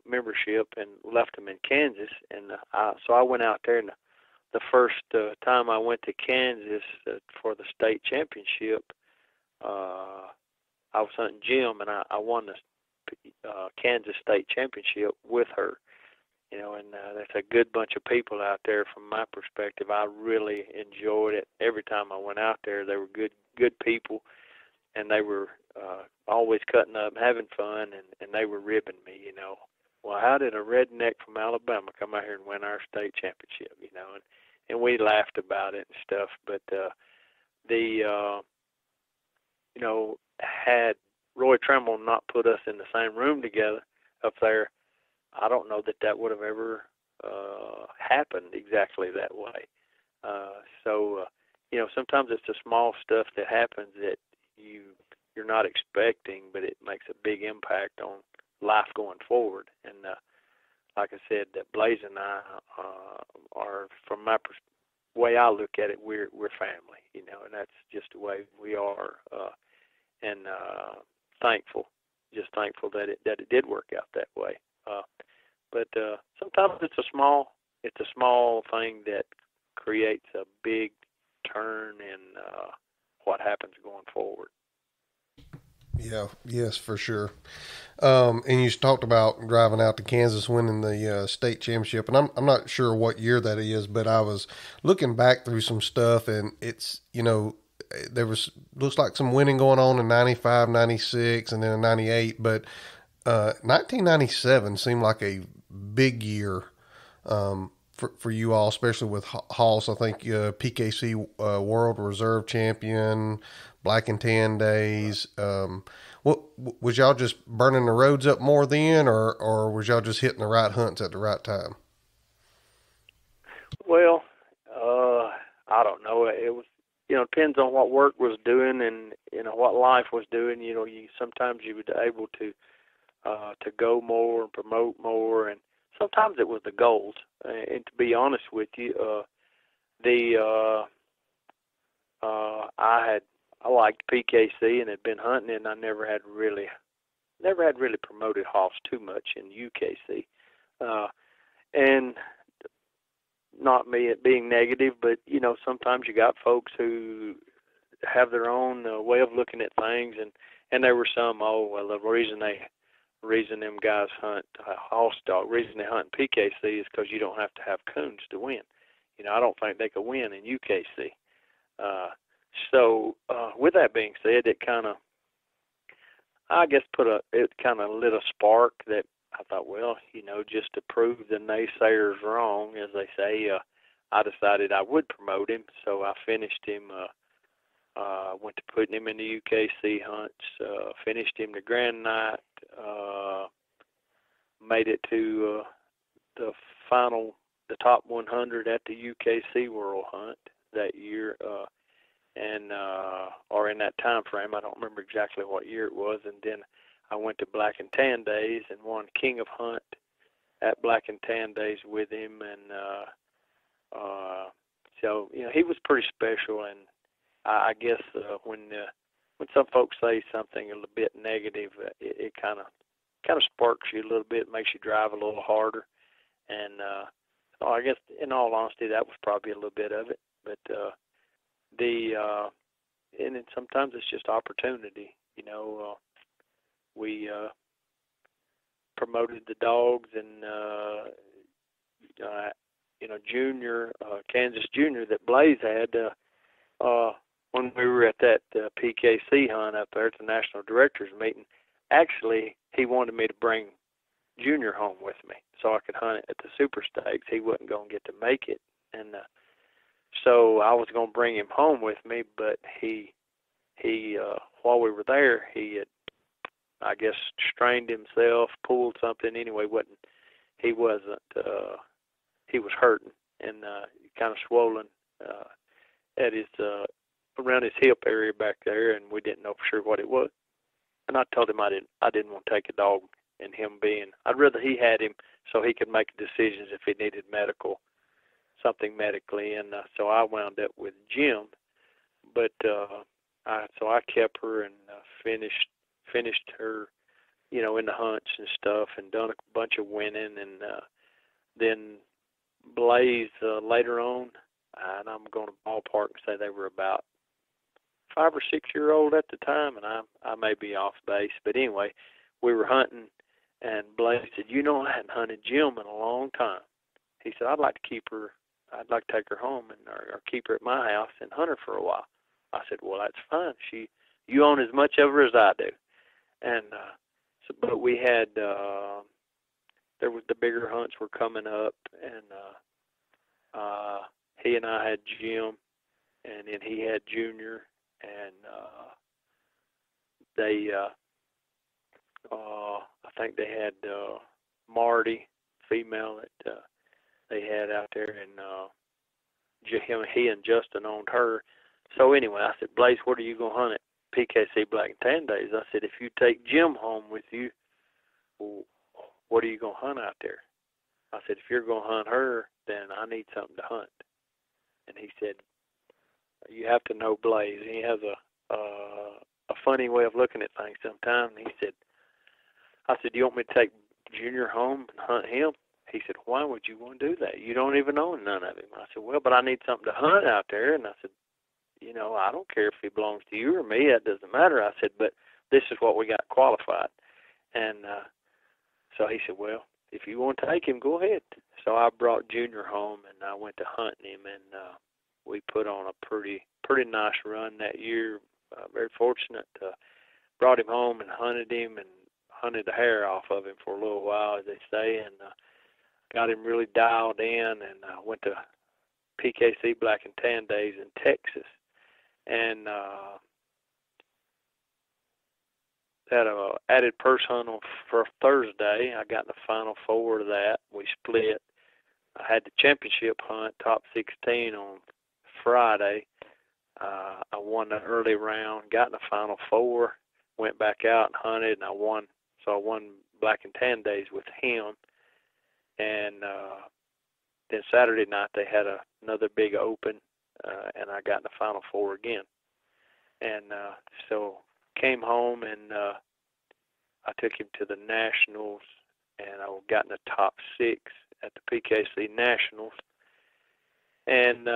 membership, and left them in Kansas. And so I went out there, and the first time I went to Kansas for the state championship, I was hunting Jim, and I won the Kansas state championship with her. And that's a good bunch of people out there. From my perspective, I really enjoyed it. Every time I went out there, they were good people, and they were always cutting up, having fun, and they were ribbing me. Well, how did a redneck from Alabama come out here and win our state championship? And we laughed about it and stuff. But had Roy Trimble not put us in the same room together up there, I don't know that would have ever happened exactly that way. So sometimes it's the small stuff that happens that you're not expecting, but it makes a big impact on life going forward. And like I said, that Blaze and I are, from my way I look at it, we're family, and that's just the way we are. And just thankful that it did work out that way. But sometimes it's a small thing that creates a big turn in what happens going forward. Yeah, yes, for sure. And you talked about driving out to Kansas, winning the state championship, and I'm not sure what year that is, but I was looking back through some stuff, and it's, there looks like some winning going on in 95, 96, and then in 98, but 1997 seemed like a big year for you all, especially with Hoss. I think PKC World Reserve Champion, Black and Tan Days. What was y'all just burning the roads up more then, or was y'all just hitting the right hunts at the right time? Well, I don't know. It was, depends on what work was doing and what life was doing. Sometimes you were able to go more and promote more, and sometimes it was the goals. And to be honest with you, I liked PKC and had been hunting, and I never had really promoted Hoss too much in UKC. And not me it being negative, but sometimes you got folks who have their own way of looking at things, and there were some, the reason them guys hunt Hoss dog, reason they hunt PKC is because you don't have to have coons to win. I don't think they could win in UKC. So with that being said, it kind of, I guess, it kind of lit a spark that I thought, well, just to prove the naysayers wrong, as they say, I decided I would promote him. So I finished him, went to putting him in the UKC hunts, finished him the Grand Night, made it to the top 100 at the UKC World Hunt that year, or in that time frame. I don't remember exactly what year it was. And then I went to Black and Tan Days and won King of Hunt at Black and Tan Days with him. And so he was pretty special. And I guess when some folks say something a little bit negative, it kind of sparks you a little bit, makes you drive a little harder. And so I guess, in all honesty, that was probably a little bit of it. But and then sometimes it's just opportunity. We promoted the dogs, and Junior, Kansas Junior that Blaze had when we were at that PKC hunt up there at the National Directors meeting. Actually, he wanted me to bring Junior home with me so I could hunt it at the Super Stakes. He wasn't going to get to make it, and so I was going to bring him home with me. But he while we were there, he had, I guess, strained himself, pulled something. Anyway, he was hurting and kind of swollen at his around his hip area back there, and we didn't know for sure what it was. and I told him I didn't want to take a dog, and him being, I'd rather he had him so he could make decisions if he needed something medically, and so I wound up with Jim, but I kept her and finished her, in the hunts and stuff, and done a bunch of winning, and then Blaze later on, and I'm going to ballpark and say they were about 5 or 6 year old at the time, and I may be off base, but anyway, we were hunting, and Blaze said, I hadn't hunted Jim in a long time. He said, I'd like to take her home or keep her at my house and hunt her for a while. I said, well, that's fine. You own as much of her as I do. And but we had there was the bigger hunts were coming up, and he and I had Jim, and then he had Junior, and they I think they had Marty, female that they had out there, and he and Justin owned her. So anyway, I said, Blaze, what are you going to hunt at PKC Black and Tan Days? I said, if you take Jim home with you, what are you going to hunt out there? I said, if you're going to hunt her, then I need something to hunt. And he said, you have to know Blaze. He has a funny way of looking at things sometimes. And I said, do you want me to take Junior home and hunt him? He said, why would you want to do that? You don't even own none of him. I said, well, but I need something to hunt out there. And I said, I don't care if he belongs to you or me. That doesn't matter. I said, but this is what we got qualified. And so he said, well, if you want to take him, go ahead. So I brought Junior home, and I went to hunting him, and we put on a pretty nice run that year. Very fortunate. Brought him home and hunted him and hunted the hair off of him for a little while, as they say, and got him really dialed in, and went to PKC Black and Tan Days in Texas. And had an added purse hunt for Thursday. I got in the final 4 of that. We split. I had the championship hunt, top 16, on Friday. I won the early round, got in the final 4, went back out and hunted, and I won. So I won Black and Tan Days with him. And then Saturday night they had another big open, and I got in the final 4 again. And so came home, and I took him to the Nationals, and I got in the top 6 at the PKC Nationals. And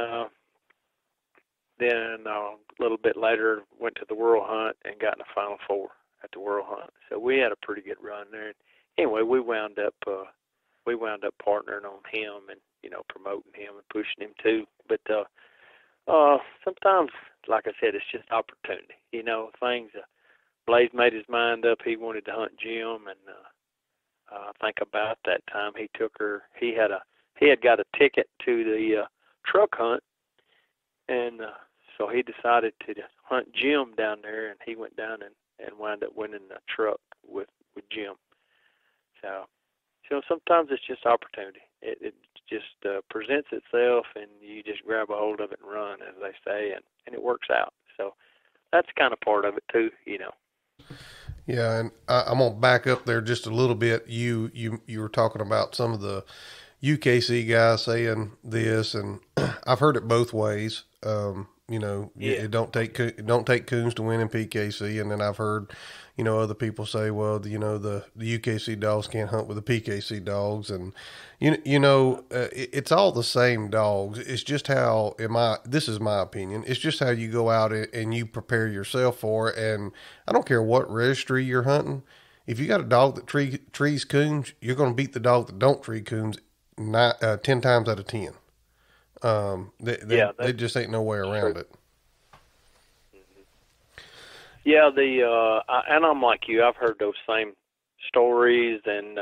then a little bit later went to the World Hunt and got in the final 4 at the World Hunt. So we had a pretty good run there. Anyway, we wound up partnering on him and promoting him and pushing him too. But sometimes, like I said, it's just opportunity. Things. Blaze made his mind up. He wanted to hunt Jim, and I think about that time he took her. He had got a ticket to the truck hunt, and so he decided to hunt Jim down there, and he went down and wound up winning the truck with Jim. So sometimes it's just opportunity. It just presents itself, and you just grab a hold of it and run, as they say, and it works out. So that's kind of part of it too, Yeah, and I'm gonna back up there just a little bit. You were talking about some of the UKC guys saying this, and I've heard it both ways. It don't take coons to win in PKC, and then I've heard, other people say, well, the UKC dogs can't hunt with the PKC dogs, and it's all the same dogs. It's just how this is my opinion. It's just how you go out and you prepare yourself for it. And I don't care what registry you're hunting. If you got a dog that trees coons, you're going to beat the dog that don't tree coons 10 times out of 10. There just ain't no way around it. Yeah, and I'm like you. I've heard those same stories, and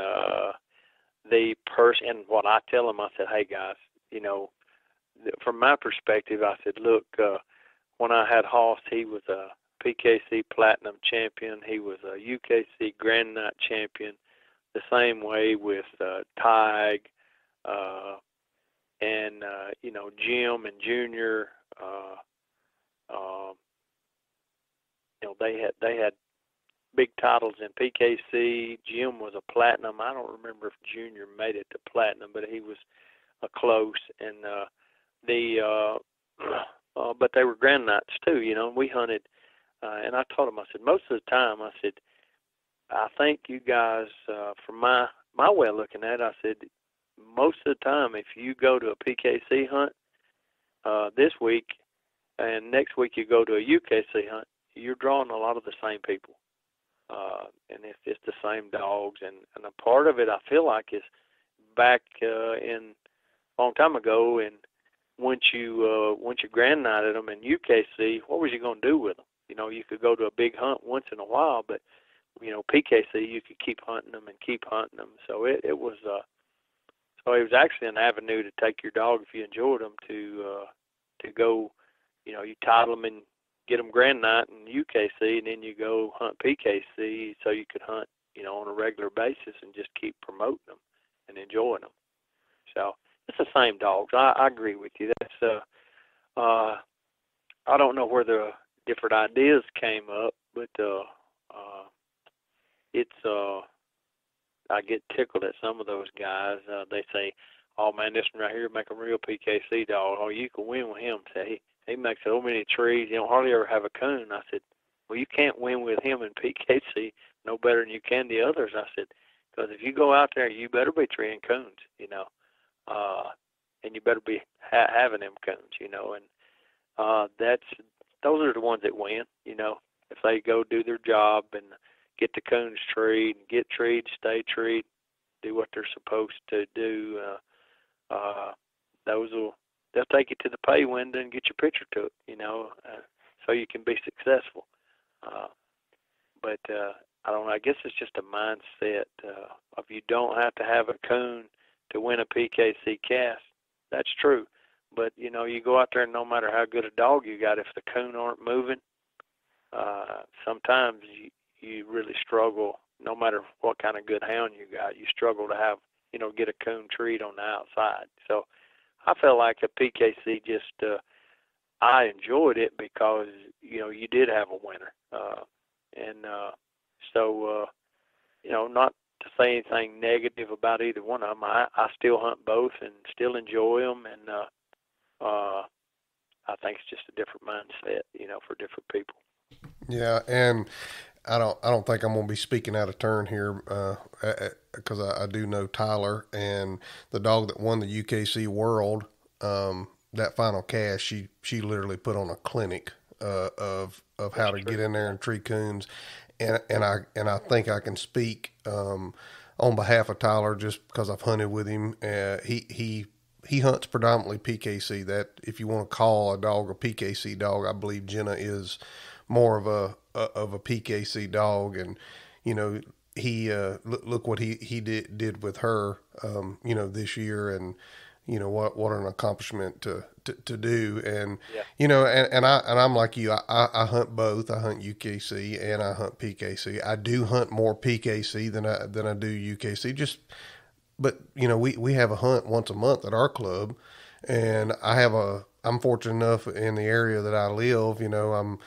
and what I tell them, I said, hey guys, from my perspective, I said, look, when I had Hoss, he was a PKC Platinum champion. He was a UKC Grand Night champion. The same way with Tig, and Jim and Junior. They had big titles in PKC. Jim was a platinum. I don't remember if Junior made it to platinum, but he was a close. And but they were Grand Nights too, you know. And we hunted, and I told him, I said, most of the time, I said, I think you guys, from my way of looking at it, I said, most of the time, if you go to a PKC hunt this week, and next week you go to a UKC hunt, you're drawing a lot of the same people. And it's the same dogs. And a part of it, I feel like, is back in a long time ago. And once you Grand Nighted them in UKC, what was you going to do with them? You know, you could go to a big hunt once in a while, but, you know, PKC, you could keep hunting them and keep hunting them. So it was actually an avenue to take your dog, if you enjoyed them, to go, you know, you title them and get them Grand Night in UKC, and then you go hunt PKC so you could hunt, you know, on a regular basis and just keep promoting them and enjoying them. So it's the same dogs. I agree with you. That's I don't know where the different ideas came up, but I get tickled at some of those guys. They say, "Oh man, this one right here make a real PKC dog. Oh, you can win with him." Say he makes so many trees. You don't hardly ever have a coon. I said, "Well, you can't win with him in PKC no better than you can the others." I said, "Because if you go out there, you better be treeing coons, you know, and you better be having them coons, you know, and those are the ones that win, you know, if they go do their job and get the coons treed, get treed, stay treed, do what they're supposed to do. They'll take you to the pay window and get your picture took, you know, so you can be successful. But I don't know. I guess it's just a mindset of you don't have to have a coon to win a PKC cast. That's true. But, you know, you go out there and no matter how good a dog you got, if the coon aren't moving, sometimes you really struggle, no matter what kind of good hound you got, you struggle to have, you know, get a coon treat on the outside. So I felt like a PKC just, I enjoyed it because, you know, you did have a winner. So, you know, not to say anything negative about either one of them. I still hunt both and still enjoy them. And I think it's just a different mindset, you know, for different people. Yeah, and I don't think I'm going to be speaking out of turn here because I do know Tyler, and the dog that won the UKC World, that final cast, she literally put on a clinic of how to get in there and tree coons, and I think I can speak on behalf of Tyler just because I've hunted with him. He hunts predominantly PKC. That if you want to call a dog a PKC dog, I believe Jenna is more of a PKC dog, and you know he look what he did with her, you know, this year, and you know what an accomplishment to do, and yeah. You know, and I'm like you, I hunt both. I hunt UKC and I hunt PKC. I do hunt more PKC than I do UKC, but you know we have a hunt once a month at our club, and I'm fortunate enough in the area that I live. You know, I'm,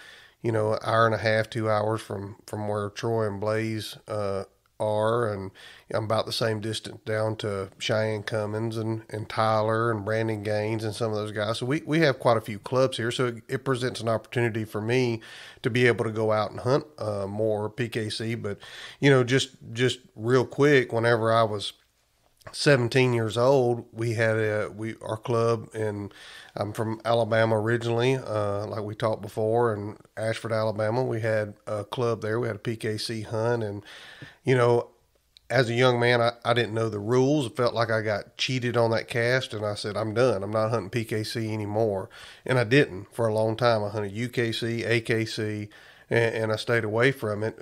you know, an hour and a half, 2 hours from where Troy and Blaze are, and I'm about the same distance down to Cheyenne Cummins and Tyler and Brandon Gaines and some of those guys. So we have quite a few clubs here, so it presents an opportunity for me to be able to go out and hunt more PKC. But you know, just real quick, whenever I was 17 years old, we had our club, and I'm from Alabama originally, like we talked before, in Ashford, Alabama. We had a club there. We had a PKC hunt, and you know, as a young man, I didn't know the rules. It felt like I got cheated on that cast, and I said, I'm done. I'm not hunting PKC anymore. And I didn't for a long time. I hunted UKC, AKC, and I stayed away from it.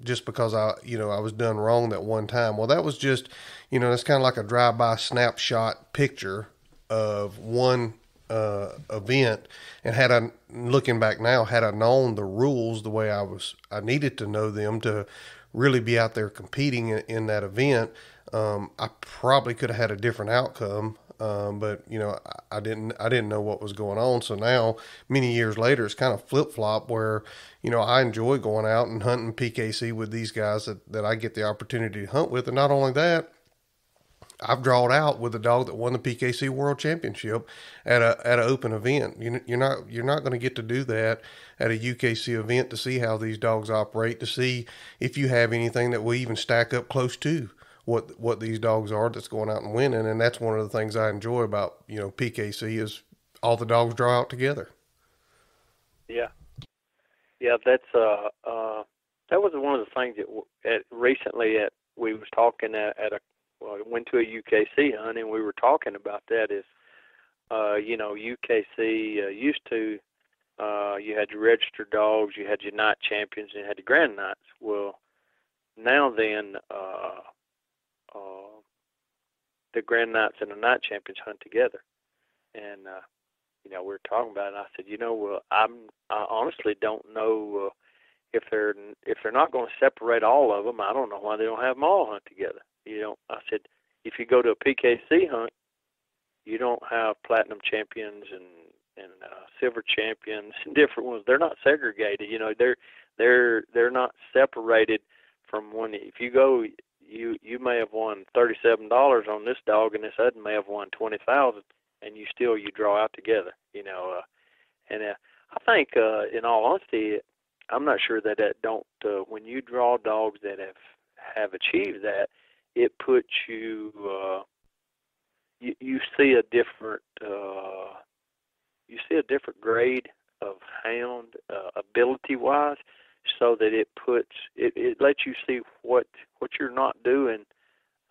Just because I was done wrong that one time. Well, that was just, you know, it's kind of like a drive-by snapshot picture of one event. And looking back now, had I known the rules the way I needed to know them to really be out there competing in that event, I probably could have had a different outcome. but I didn't know what was going on. So now, many years later, it's kind of flip flop where I enjoy going out and hunting PKC with these guys that I get the opportunity to hunt with, and not only that, I've drawn out with a dog that won the PKC World Championship at an open event. You're not going to get to do that at a UKC event, to see how these dogs operate, to see if you have anything that will even stack up close to what these dogs are that's going out and winning. And that's one of the things I enjoy about PKC is all the dogs draw out together. Yeah, that's that was one of the things that recently we was talking went to a UKC hunt, and we were talking about that is, UKC used to, you had your registered dogs, you had your night champions, and you had your grand nights. Well, now then, the grand nights and the night champions hunt together. And, we were talking about it, and I said, I honestly don't know if they're not going to separate all of them. I don't know why they don't have them all hunt together. I said, if you go to a PKC hunt, you don't have platinum champions and silver champions and different ones. They're not segregated. They're not separated from one. If you go, you may have won $37 on this dog, and this other may have won $20,000, and you draw out together. And I think, in all honesty, I'm not sure that don't. When you draw dogs that have achieved that, it puts you. You see a different. You see a different grade of hound ability-wise, so that it lets you see what you're not doing.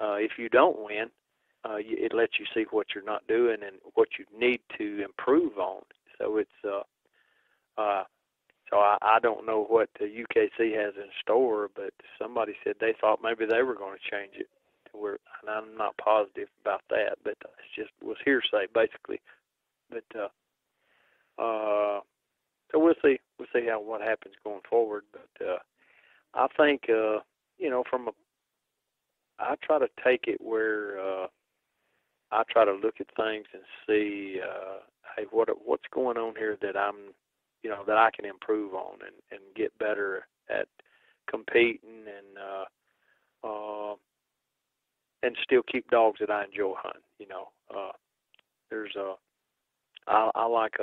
If you don't win, it lets you see what you're not doing and what you need to improve on. So it's. So I don't know what the UKC has in store, but somebody said they thought maybe they were going to change it to where, and I'm not positive about that, but it was hearsay basically. But so we'll see what happens going forward. But I think I try to take it where I try to look at things and see, hey, what's going on here that that I can improve on and get better at competing and still keep dogs that I enjoy hunting. I like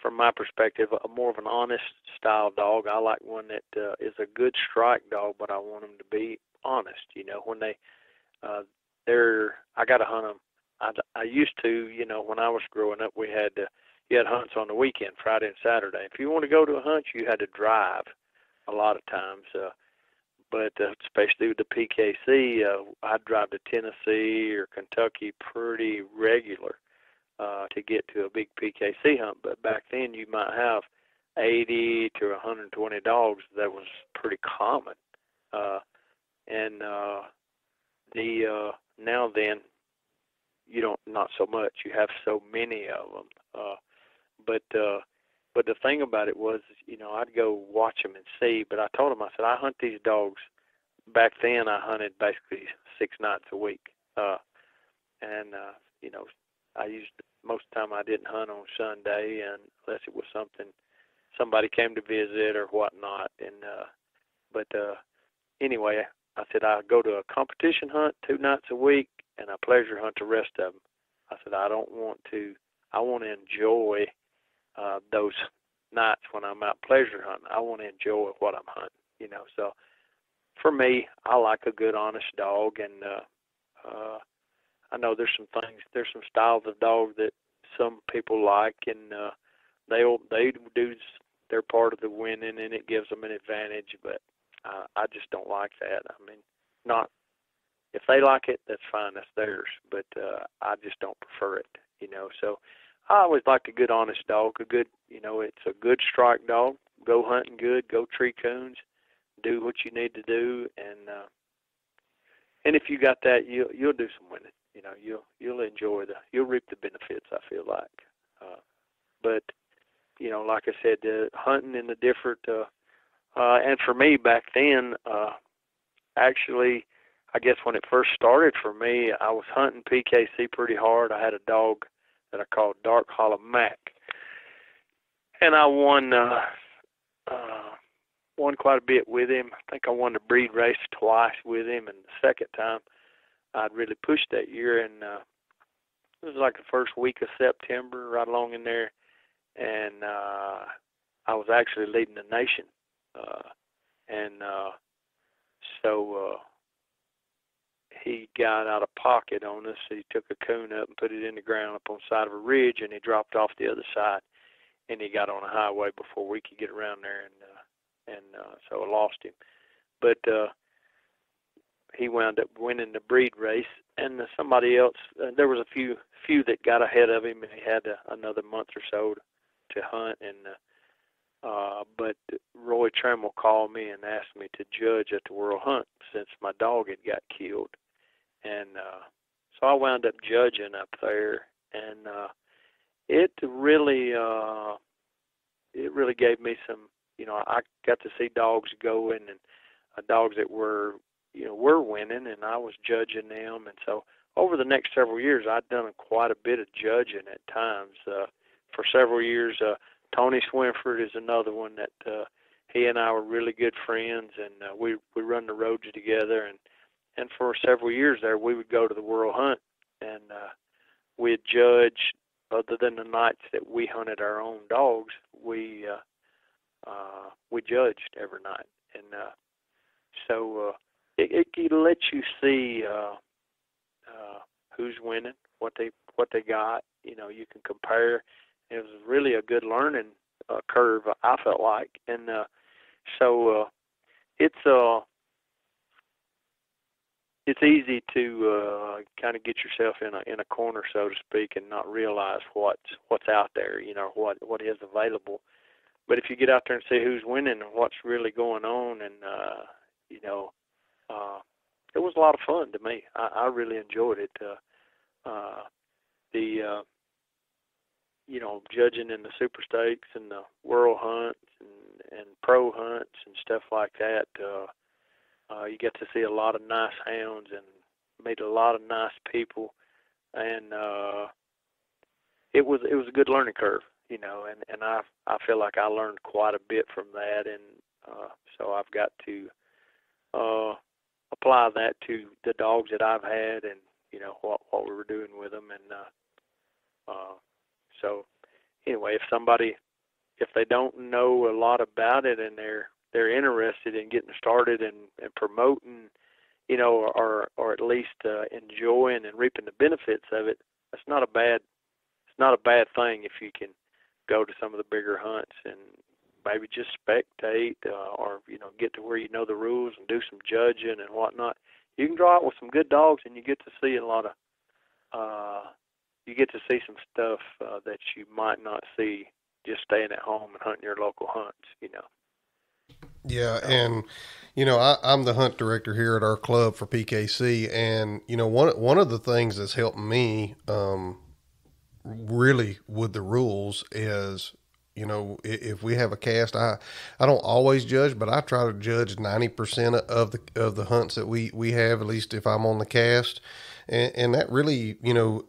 from my perspective, more of an honest style dog. I like one that is a good strike dog, but I want them to be honest. When I got to hunt them. I used to, when I was growing up, you had hunts on the weekend, Friday and Saturday. If you want to go to a hunt, you had to drive a lot of times. But especially with the PKC, I'd drive to Tennessee or Kentucky pretty regular to get to a big PKC hunt. But back then, you might have 80 to 120 dogs. That was pretty common. Now then, not so much. You have so many of them. But the thing about it was, I'd go watch them and see. But I told them, I said, I hunt these dogs. Back then, I hunted basically 6 nights a week. I used most of the time I didn't hunt on Sunday, unless it was somebody came to visit or whatnot. But anyway, I said I go to a competition hunt 2 nights a week and a pleasure hunt the rest of them. I said I want to enjoy those nights when I'm out pleasure hunting. I want to enjoy what I'm hunting, So for me, I like a good, honest dog, and I know there's some styles of dogs that some people like, and they do their part of the winning, and it gives them an advantage. But I just don't like that. I mean, not if they like it, that's fine, that's theirs. But I just don't prefer it, So I always liked a good, honest dog. It's a good strike dog. Go hunting good. Go tree coons. Do what you need to do, and if you got that, you'll do some winning. You'll enjoy you'll reap the benefits. I feel like, but like I said, hunting in the different, and for me back then, actually, I guess when it first started for me, I was hunting PKC pretty hard. I had a dog that I called Dark Hollow Mac, and I won quite a bit with him. I think I won the breed race twice with him, and the second time I'd really pushed that year, and it was like the first week of September, right along in there, and I was actually leading the nation, so he got out of pocket on us. He took a coon up and put it in the ground up on the side of a ridge, and he dropped off the other side, and he got on a highway before we could get around there, and so I lost him. But he wound up winning the breed race, and somebody else, there was a few that got ahead of him, and he had another month or so to hunt, and but Roy Trammell called me and asked me to judge at the World Hunt since my dog had got killed, and so I wound up judging up there, and it really gave me some, I got to see dogs going, and dogs that were winning, and I was judging them. And so over the next several years, I'd done quite a bit of judging at times. For several years, Tony Swinford is another one that he and I were really good friends, and we run the roads together. And for several years there, we would go to the World Hunt, and we'd judge. Other than the nights that we hunted our own dogs, we judged every night, and so it lets you see who's winning, what they got. You can compare. It was really a good learning curve, I felt like, and so it's easy to kind of get yourself in a corner, so to speak, and not realize what's out there, what is available. But if you get out there and see who's winning and what's really going on, and it was a lot of fun to me. I really enjoyed it. Judging in the Super Stakes and the World Hunts and Pro Hunts and stuff like that. You get to see a lot of nice hounds and meet a lot of nice people, and it was a good learning curve, and I feel like I learned quite a bit from that, and so I've got to apply that to the dogs that I've had, and what we were doing with them, and so anyway, if they don't know a lot about it and they're interested in getting started and promoting, or at least enjoying and reaping the benefits of it, it's not a bad thing if you can go to some of the bigger hunts and maybe just spectate, or get to where you know the rules and do some judging and whatnot. You can draw out with some good dogs, and you get to see a lot of some stuff that you might not see just staying at home and hunting your local hunts. Yeah, and I'm the hunt director here at our club for PKC, and one of the things that's helped me really with the rules is, if we have a cast, I don't always judge, but I try to judge 90% of the hunts that we have, at least if I'm on the cast, and that really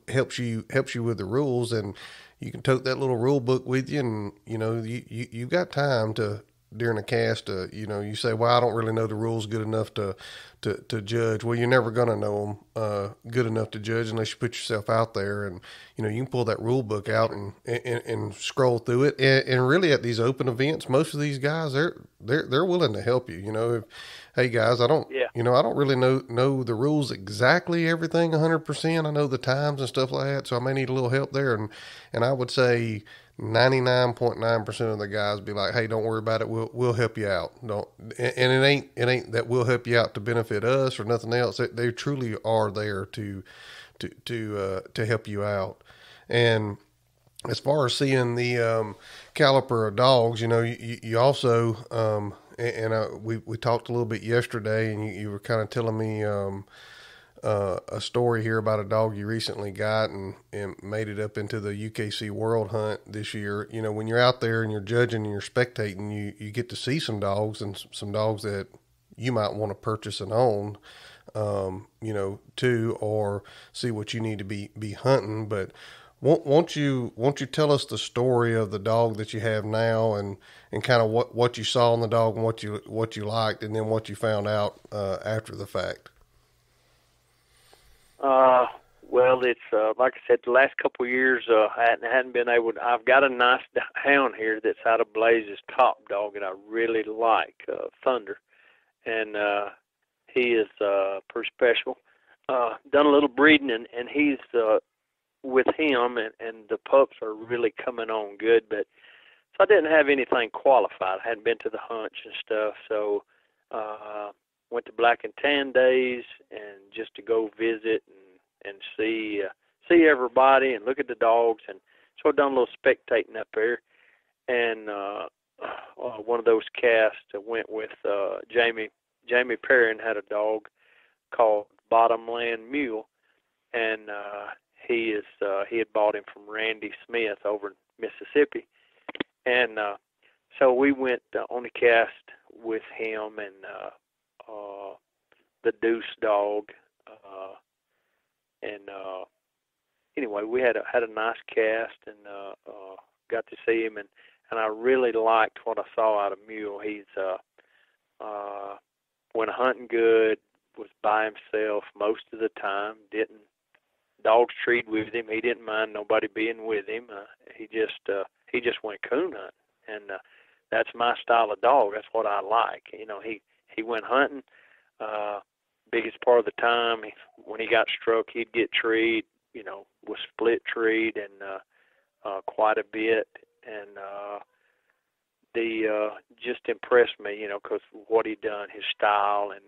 helps you with the rules, and you can tote that little rule book with you, and you've got time to, during a cast, you say, well, I don't really know the rules good enough to judge. Well, you're never going to know them good enough to judge unless you put yourself out there, and you can pull that rule book out and scroll through it. And really, at these open events, most of these guys they're willing to help you. If, hey guys, I don't really know the rules exactly everything 100%. I know the times and stuff like that, so I may need a little help there. And I would say 99.9% of the guys be like, hey, don't worry about it. We'll help you out. And it ain't that we'll help you out to benefit us or nothing else. They truly are there to help you out. And as far as seeing the caliper of dogs, you also we talked a little bit yesterday, and you were kind of telling me a story here about a dog you recently got and made it up into the UKC World Hunt this year. When you're out there and you're judging and you're spectating, you get to see some dogs, and some dogs that you might want to purchase and own. too, or see what you need to be hunting. But won't you tell us the story of the dog that you have now, and kind of what you saw in the dog and what you liked, and then what you found out after the fact? Well, it's like I said, the last couple of years I hadn't been able to. I've got a nice hound here that's out of Blaze's top dog, and I really like Thunder, and he is pretty special. Done a little breeding, and he's with him, and the pups are really coming on good. But so I didn't have anything qualified. I hadn't been to the hunch and stuff, so went to Black and Tan days, and just to go visit and see everybody and look at the dogs, and so I done a little spectating up there, and one of those casts went with Jamie Perrin had a dog called Bottomland Mule, and he had bought him from Randy Smith over in Mississippi, and so we went on the cast with him and the Deuce dog. And anyway, we had a nice cast, and got to see him, and I really liked what I saw out of Mule. He's went hunting good, was by himself most of the time. Dogs treed with him. He didn't mind nobody being with him. He just went coon hunting, and that's my style of dog. That's what I like. He went hunting. Biggest part of the time, when he got struck, he'd get treed, was split treed, and quite a bit, and just impressed me, because what he'd done, his style, and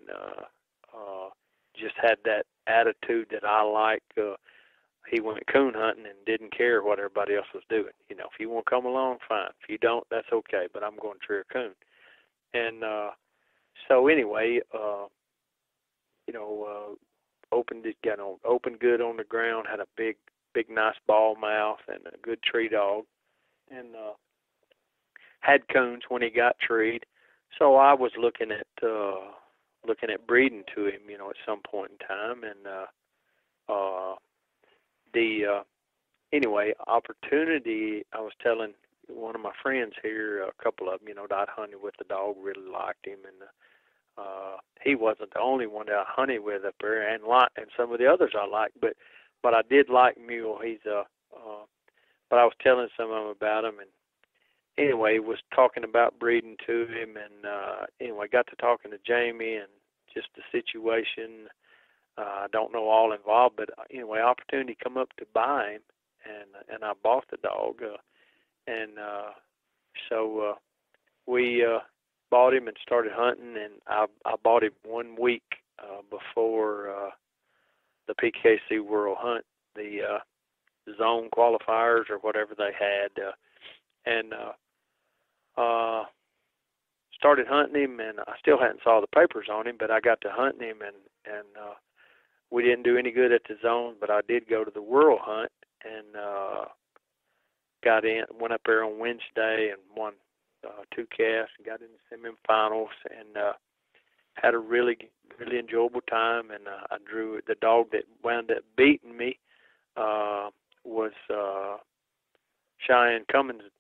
just had that attitude that I like. He went coon hunting and didn't care what everybody else was doing. If you want to come along, fine. If you don't, that's okay, but I'm going to tree a coon. And so anyway, opened good on the ground, had a big, nice ball mouth and a good tree dog, and had coons when he got treed. So I was looking at breeding to him, at some point in time, and anyway, opportunity. I was telling one of my friends here, a couple of them, that I'd hunted with the dog, really liked him, and he wasn't the only one that I hunted with up there, and some of the others I liked, but I did like Mule. He's but I was telling some of them about him, and anyway, was talking about breeding to him, and anyway, got to talking to Jamie and just the situation. I don't know all involved, but anyway, opportunity come up to buy him, and I bought the dog, and so we bought him and started hunting, and I bought him 1 week before the PKC World Hunt, the zone qualifiers or whatever they had, and started hunting him, and I still hadn't saw the papers on him, but I got to hunting him, and we didn't do any good at the zone, but I did go to the World Hunt, and went up there on Wednesday and won 2 casts, and got in the semifinals, and had a really, really enjoyable time. And I drew the dog that wound up beating me was Cheyenne Cummins'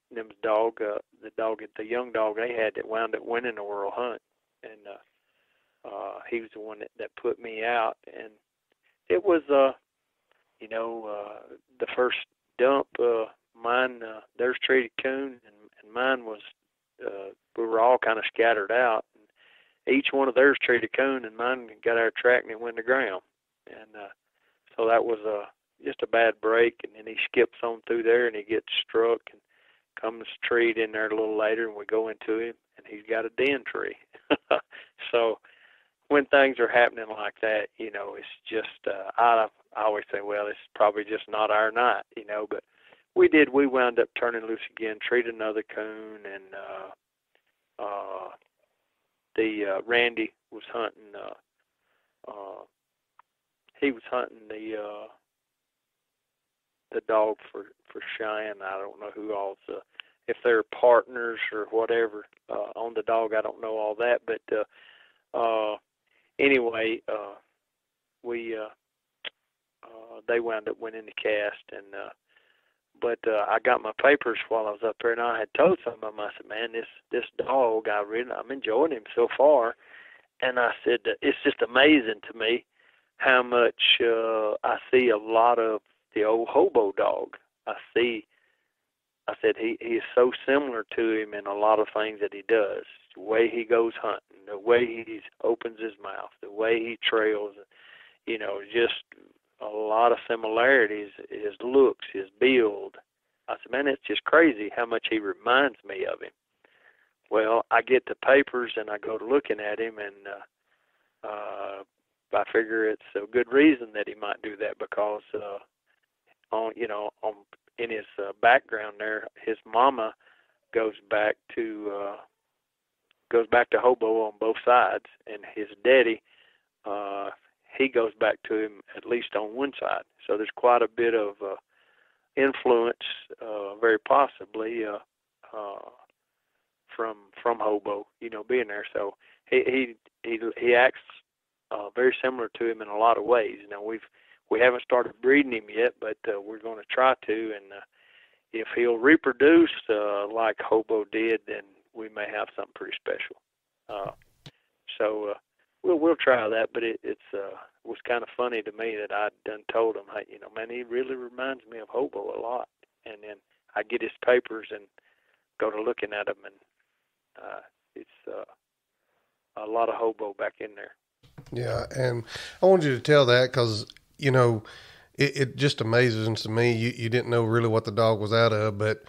dog, the young dog they had that wound up winning the World Hunt, and he was the one that put me out. And it was the first dump. Mine, theirs treated coon, and mine was. We were all kind of scattered out, and each one of theirs treated coon, and mine got our track and it went to ground. And so that was just a bad break, and then he skips on through there, and he gets struck, and comes treed in there a little later, and we go into him, and he's got a den tree. So when things are happening like that, it's just, I always say, well, it's probably just not our night, but we wound up turning loose again, treated another coon, and Randy was hunting, he was hunting the dog for Cheyenne. I don't know who all's, if they're partners or whatever on the dog, I don't know all that, but anyway, they wound up winning the cast, and but I got my papers while I was up there, and I had told some of them, I said, man, this dog, I'm enjoying him so far. And I said, it's just amazing to me how much I see a lot of the old hobo dog. I said, he is so similar to him in a lot of things that he does. The way he goes hunting, the way he opens his mouth, the way he trails, just a lot of similarities, his looks, his build. I said, man, it's just crazy how much he reminds me of him. Well, I get the papers and I go to looking at him, and I figure it's a good reason that he might do that, because in his background there, his mama goes back to hobo on both sides, and his daddy he goes back to him at least on one side. So there's quite a bit of influence, very possibly from hobo, being there. So he acts very similar to him in a lot of ways. Now we haven't started breeding him yet, but we're going to try to. And if he'll reproduce like hobo did, then we may have something pretty special. So we'll try that. But it was kind of funny to me that I done told him, hey, man, he really reminds me of hobo a lot. And then I get his papers and go to looking at them, and it's a lot of hobo back in there. Yeah, and I wanted you to tell that because, it just amazes me. You didn't know really what the dog was out of, but,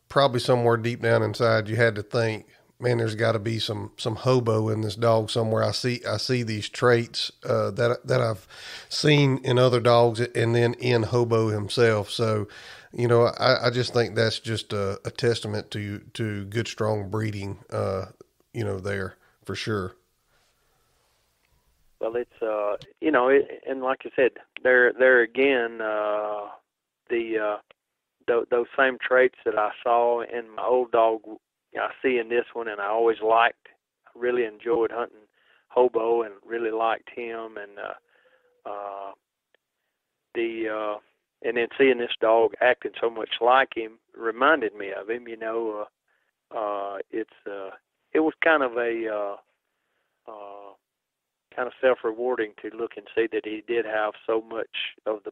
probably somewhere deep down inside you had to think, man, there's got to be some hobo in this dog somewhere. I see these traits that I've seen in other dogs and then in hobo himself. So, I just think that's just a testament to good, strong breeding, there for sure. Well, it's and like I said, there again, those same traits that I saw in my old dog, I see in this one, and I always really enjoyed hunting hobo and really liked him, and and then seeing this dog acting so much like him reminded me of him. It was kind of a kind of self-rewarding to look and see that he did have so much of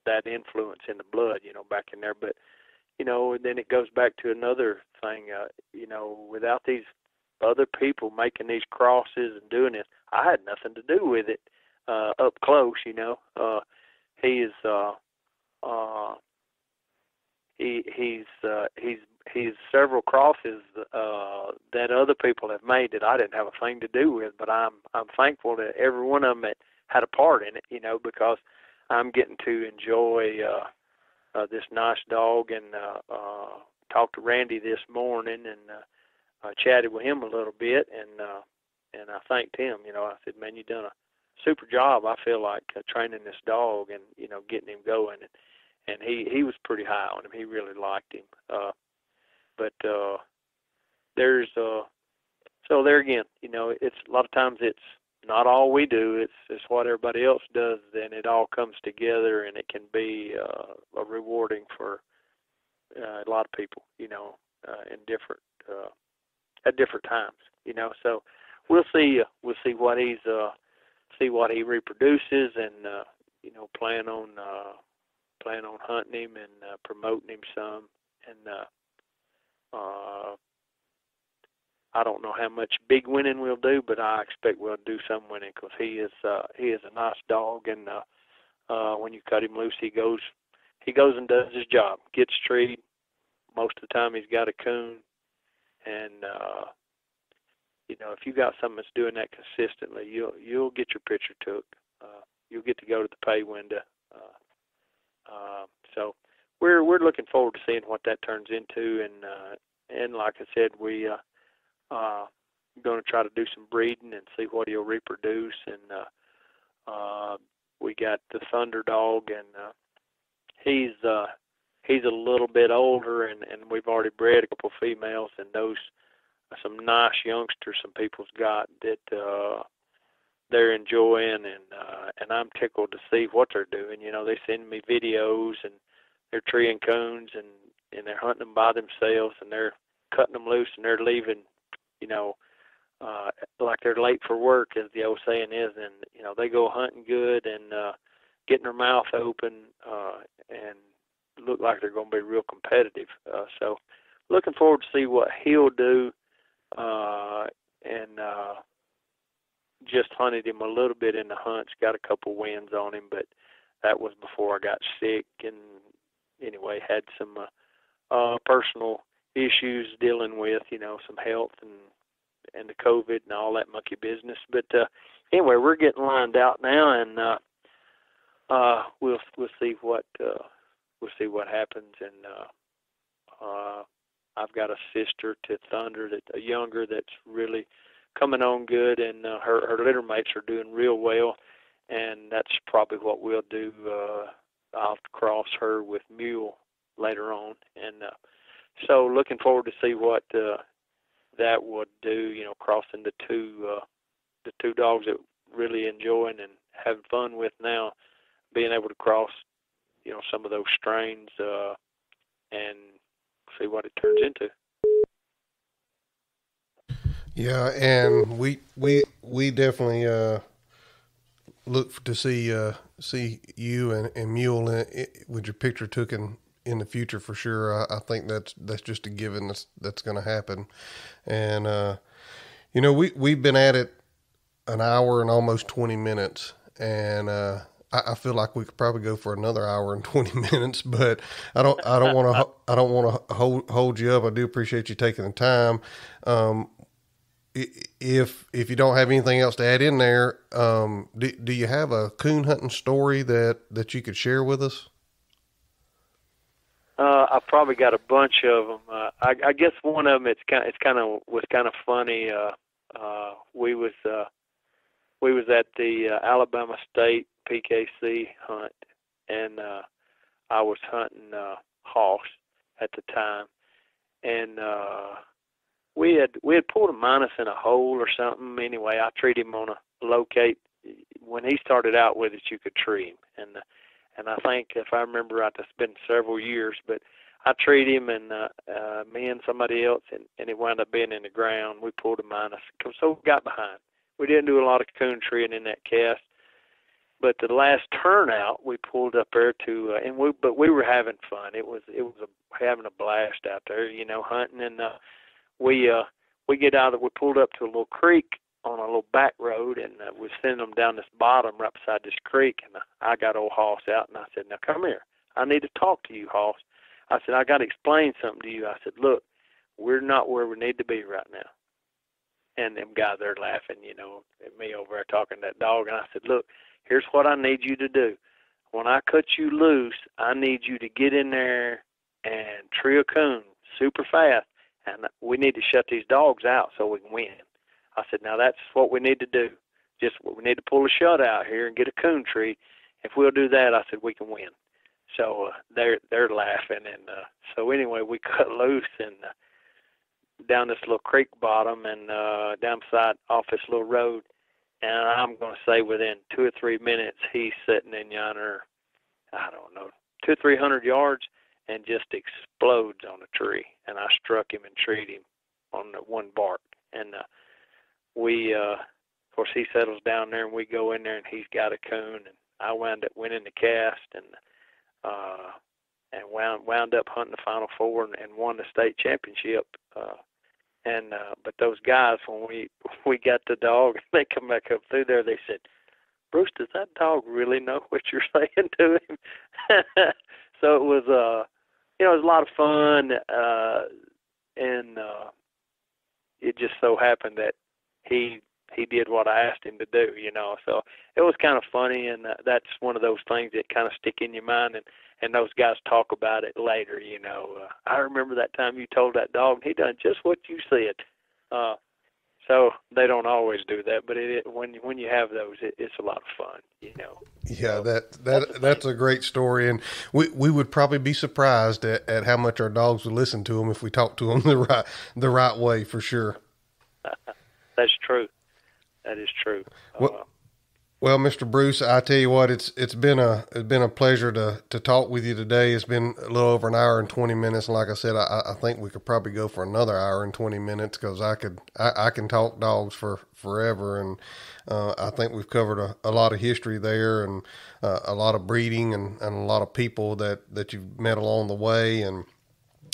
that influence in the blood, back in there. But, and then it goes back to another thing, without these other people making these crosses and doing this, I had nothing to do with it up close. He's several crosses that other people have made that I didn't have a thing to do with, but I'm thankful that every one of them had a part in it, because I'm getting to enjoy this nice dog, and talked to Randy this morning and chatted with him a little bit, and I thanked him. I said, man, you've done a super job, I feel like, training this dog and getting him going, and he was pretty high on him. He really liked him. But there's so there again, it's a lot of times it's not all we do. It's what everybody else does. Then it all comes together, and it can be a rewarding for a lot of people, in different at different times, So we'll see what he reproduces, and plan on hunting him and promoting him some, and I don't know how much big winning we'll do, but I expect we'll do some winning, because he is a nice dog, and when you cut him loose, he goes and does his job, gets treed. Most of the time he's got a coon, and if you got something that's doing that consistently, you'll get your picture took. You'll get to go to the pay window. So we're looking forward to seeing what that turns into, and like I said, we going to try to do some breeding and see what he'll reproduce, and we got the Thunder dog, and he's a little bit older, and we've already bred a couple females, and those some nice youngsters some people's got that they're enjoying, and and I'm tickled to see what they're doing. You know, they send me videos, and they're treeing coons, and they're hunting them by themselves, and they're cutting them loose, and they're leaving, you know, like they're late for work, as the old saying is, and, you know, they go hunting good and getting their mouth open and look like they're going to be real competitive. So looking forward to see what he'll do, and just hunted him a little bit in the hunts, got a couple wins on him, but that was before I got sick, and anyway, had some personal issues dealing with, you know, some health and the COVID and all that monkey business. But anyway, we're getting lined out now, and we'll see what happens. And I've got a sister to Thunder, a younger, that's really coming on good, and her litter mates are doing real well, and that's probably what we'll do. I'll have to cross her with Mule later on, and so looking forward to see what that would do. You know, crossing the two dogs that really enjoying and having fun with now, being able to cross, you know, some of those strains and see what it turns into. Yeah, and we definitely look to see you and Mule with your picture taken in the future for sure. I think that's just a given that's going to happen. And you know, we've been at it an hour and almost 20 minutes, and I feel like we could probably go for another hour and 20 minutes, but I don't want to hold you up. I do appreciate you taking the time. If you don't have anything else to add in there, do you have a coon hunting story that you could share with us? I probably got a bunch of them. I guess one of them was kind of funny. We was at the Alabama State PKC hunt, and I was hunting hoss at the time, and we had pulled a minus in a hole or something. Anyway, I treed him on a locate. When he started out with it, you could tree him, and I think, if I remember right, that's been several years, but I treed him, and me and somebody else, and it wound up being in the ground. We pulled a minus, so we got behind. We didn't do a lot of coon treeing in that cast, but the last turnout we pulled up there to, but we were having fun. It was having a blast out there, you know, hunting, and we get out of, we pulled up to a little creek on a little back road, and we sending them down this bottom right beside this creek, and I got old Hoss out, and I said, "Now come here. I need to talk to you, Hoss." I said, "I got to explain something to you." I said, "Look, we're not where we need to be right now." And them guys are laughing, you know, at me over there talking to that dog. And I said, "Look, here's what I need you to do. When I cut you loose, I need you to get in there and tree a coon super fast. And we need to shut these dogs out so we can win." I said, "Now that's what we need to do. We need to pull a shutout here and get a coon tree. If we'll do that," I said, "we can win." So they're laughing, and so anyway, we cut loose and down this little creek bottom and down beside off this little road. And I'm going to say within 2 or 3 minutes, he's sitting in yonder, I don't know, 200 or 300 yards, and just explodes on a tree. And I struck him and treed him on the one bark. And of course, he settles down there, and we go in there, and he's got a coon. And I wound up winning the cast, and wound up hunting the Final Four and won the state championship. But those guys, when we got the dog, they come back up through there, they said, "Bruce, does that dog really know what you're saying to him?" So it was, it was a lot of fun, and it just so happened that he did what I asked him to do, you know. So it was kind of funny, and that's one of those things that kind of stick in your mind, and those guys talk about it later, you know. I remember that time you told that dog, he done just what you said. So they don't always do that, but when you have those, it's a lot of fun, you know. Yeah, that's a great story, and we would probably be surprised at how much our dogs would listen to them if we talked to them the right way, for sure. That's true. That is true. Well, Mr. Bruce, I tell you what, it's been a pleasure to talk with you today. It's been a little over an hour and 20 minutes. And like I said, I think we could probably go for another hour and 20 minutes because I can talk dogs for forever. And I think we've covered a lot of history there and a lot of breeding and a lot of people that you've met along the way. And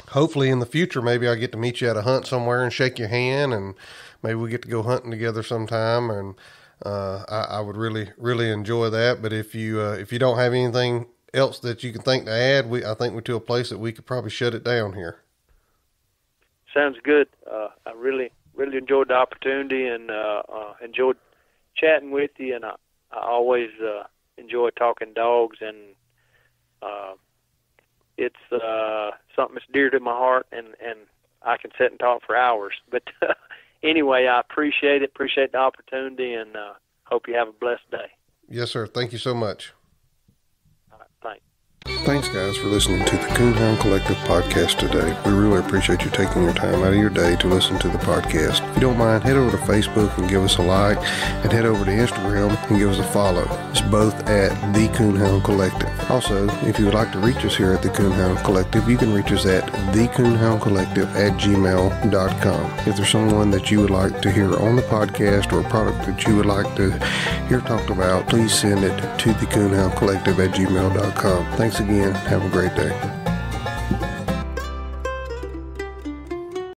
hopefully in the future, maybe I get to meet you at a hunt somewhere and shake your hand, and maybe we get to go hunting together sometime. And I would really, really enjoy that. But if you don't have anything else that you can think to add, I think we're to a place that we could probably shut it down here. Sounds good. I really, really enjoyed the opportunity and enjoyed chatting with you. And I always enjoy talking dogs, and it's something that's dear to my heart, and I can sit and talk for hours. But anyway, I appreciate the opportunity, and hope you have a blessed day. Yes, sir. Thank you so much. All right, thanks. Thanks, guys, for listening to the Coonhound Collective podcast today. We really appreciate you taking your time out of your day to listen to the podcast. If you don't mind, head over to Facebook and give us a like, and head over to Instagram and give us a follow. It's both at The Coonhound Collective. Also, if you would like to reach us here at The Coonhound Collective, you can reach us at thecoonhoundcollective@gmail.com. If there's someone that you would like to hear on the podcast or a product that you would like to hear talked about, please send it to thecoonhoundcollective@gmail.com. Thanks again. Have a great day.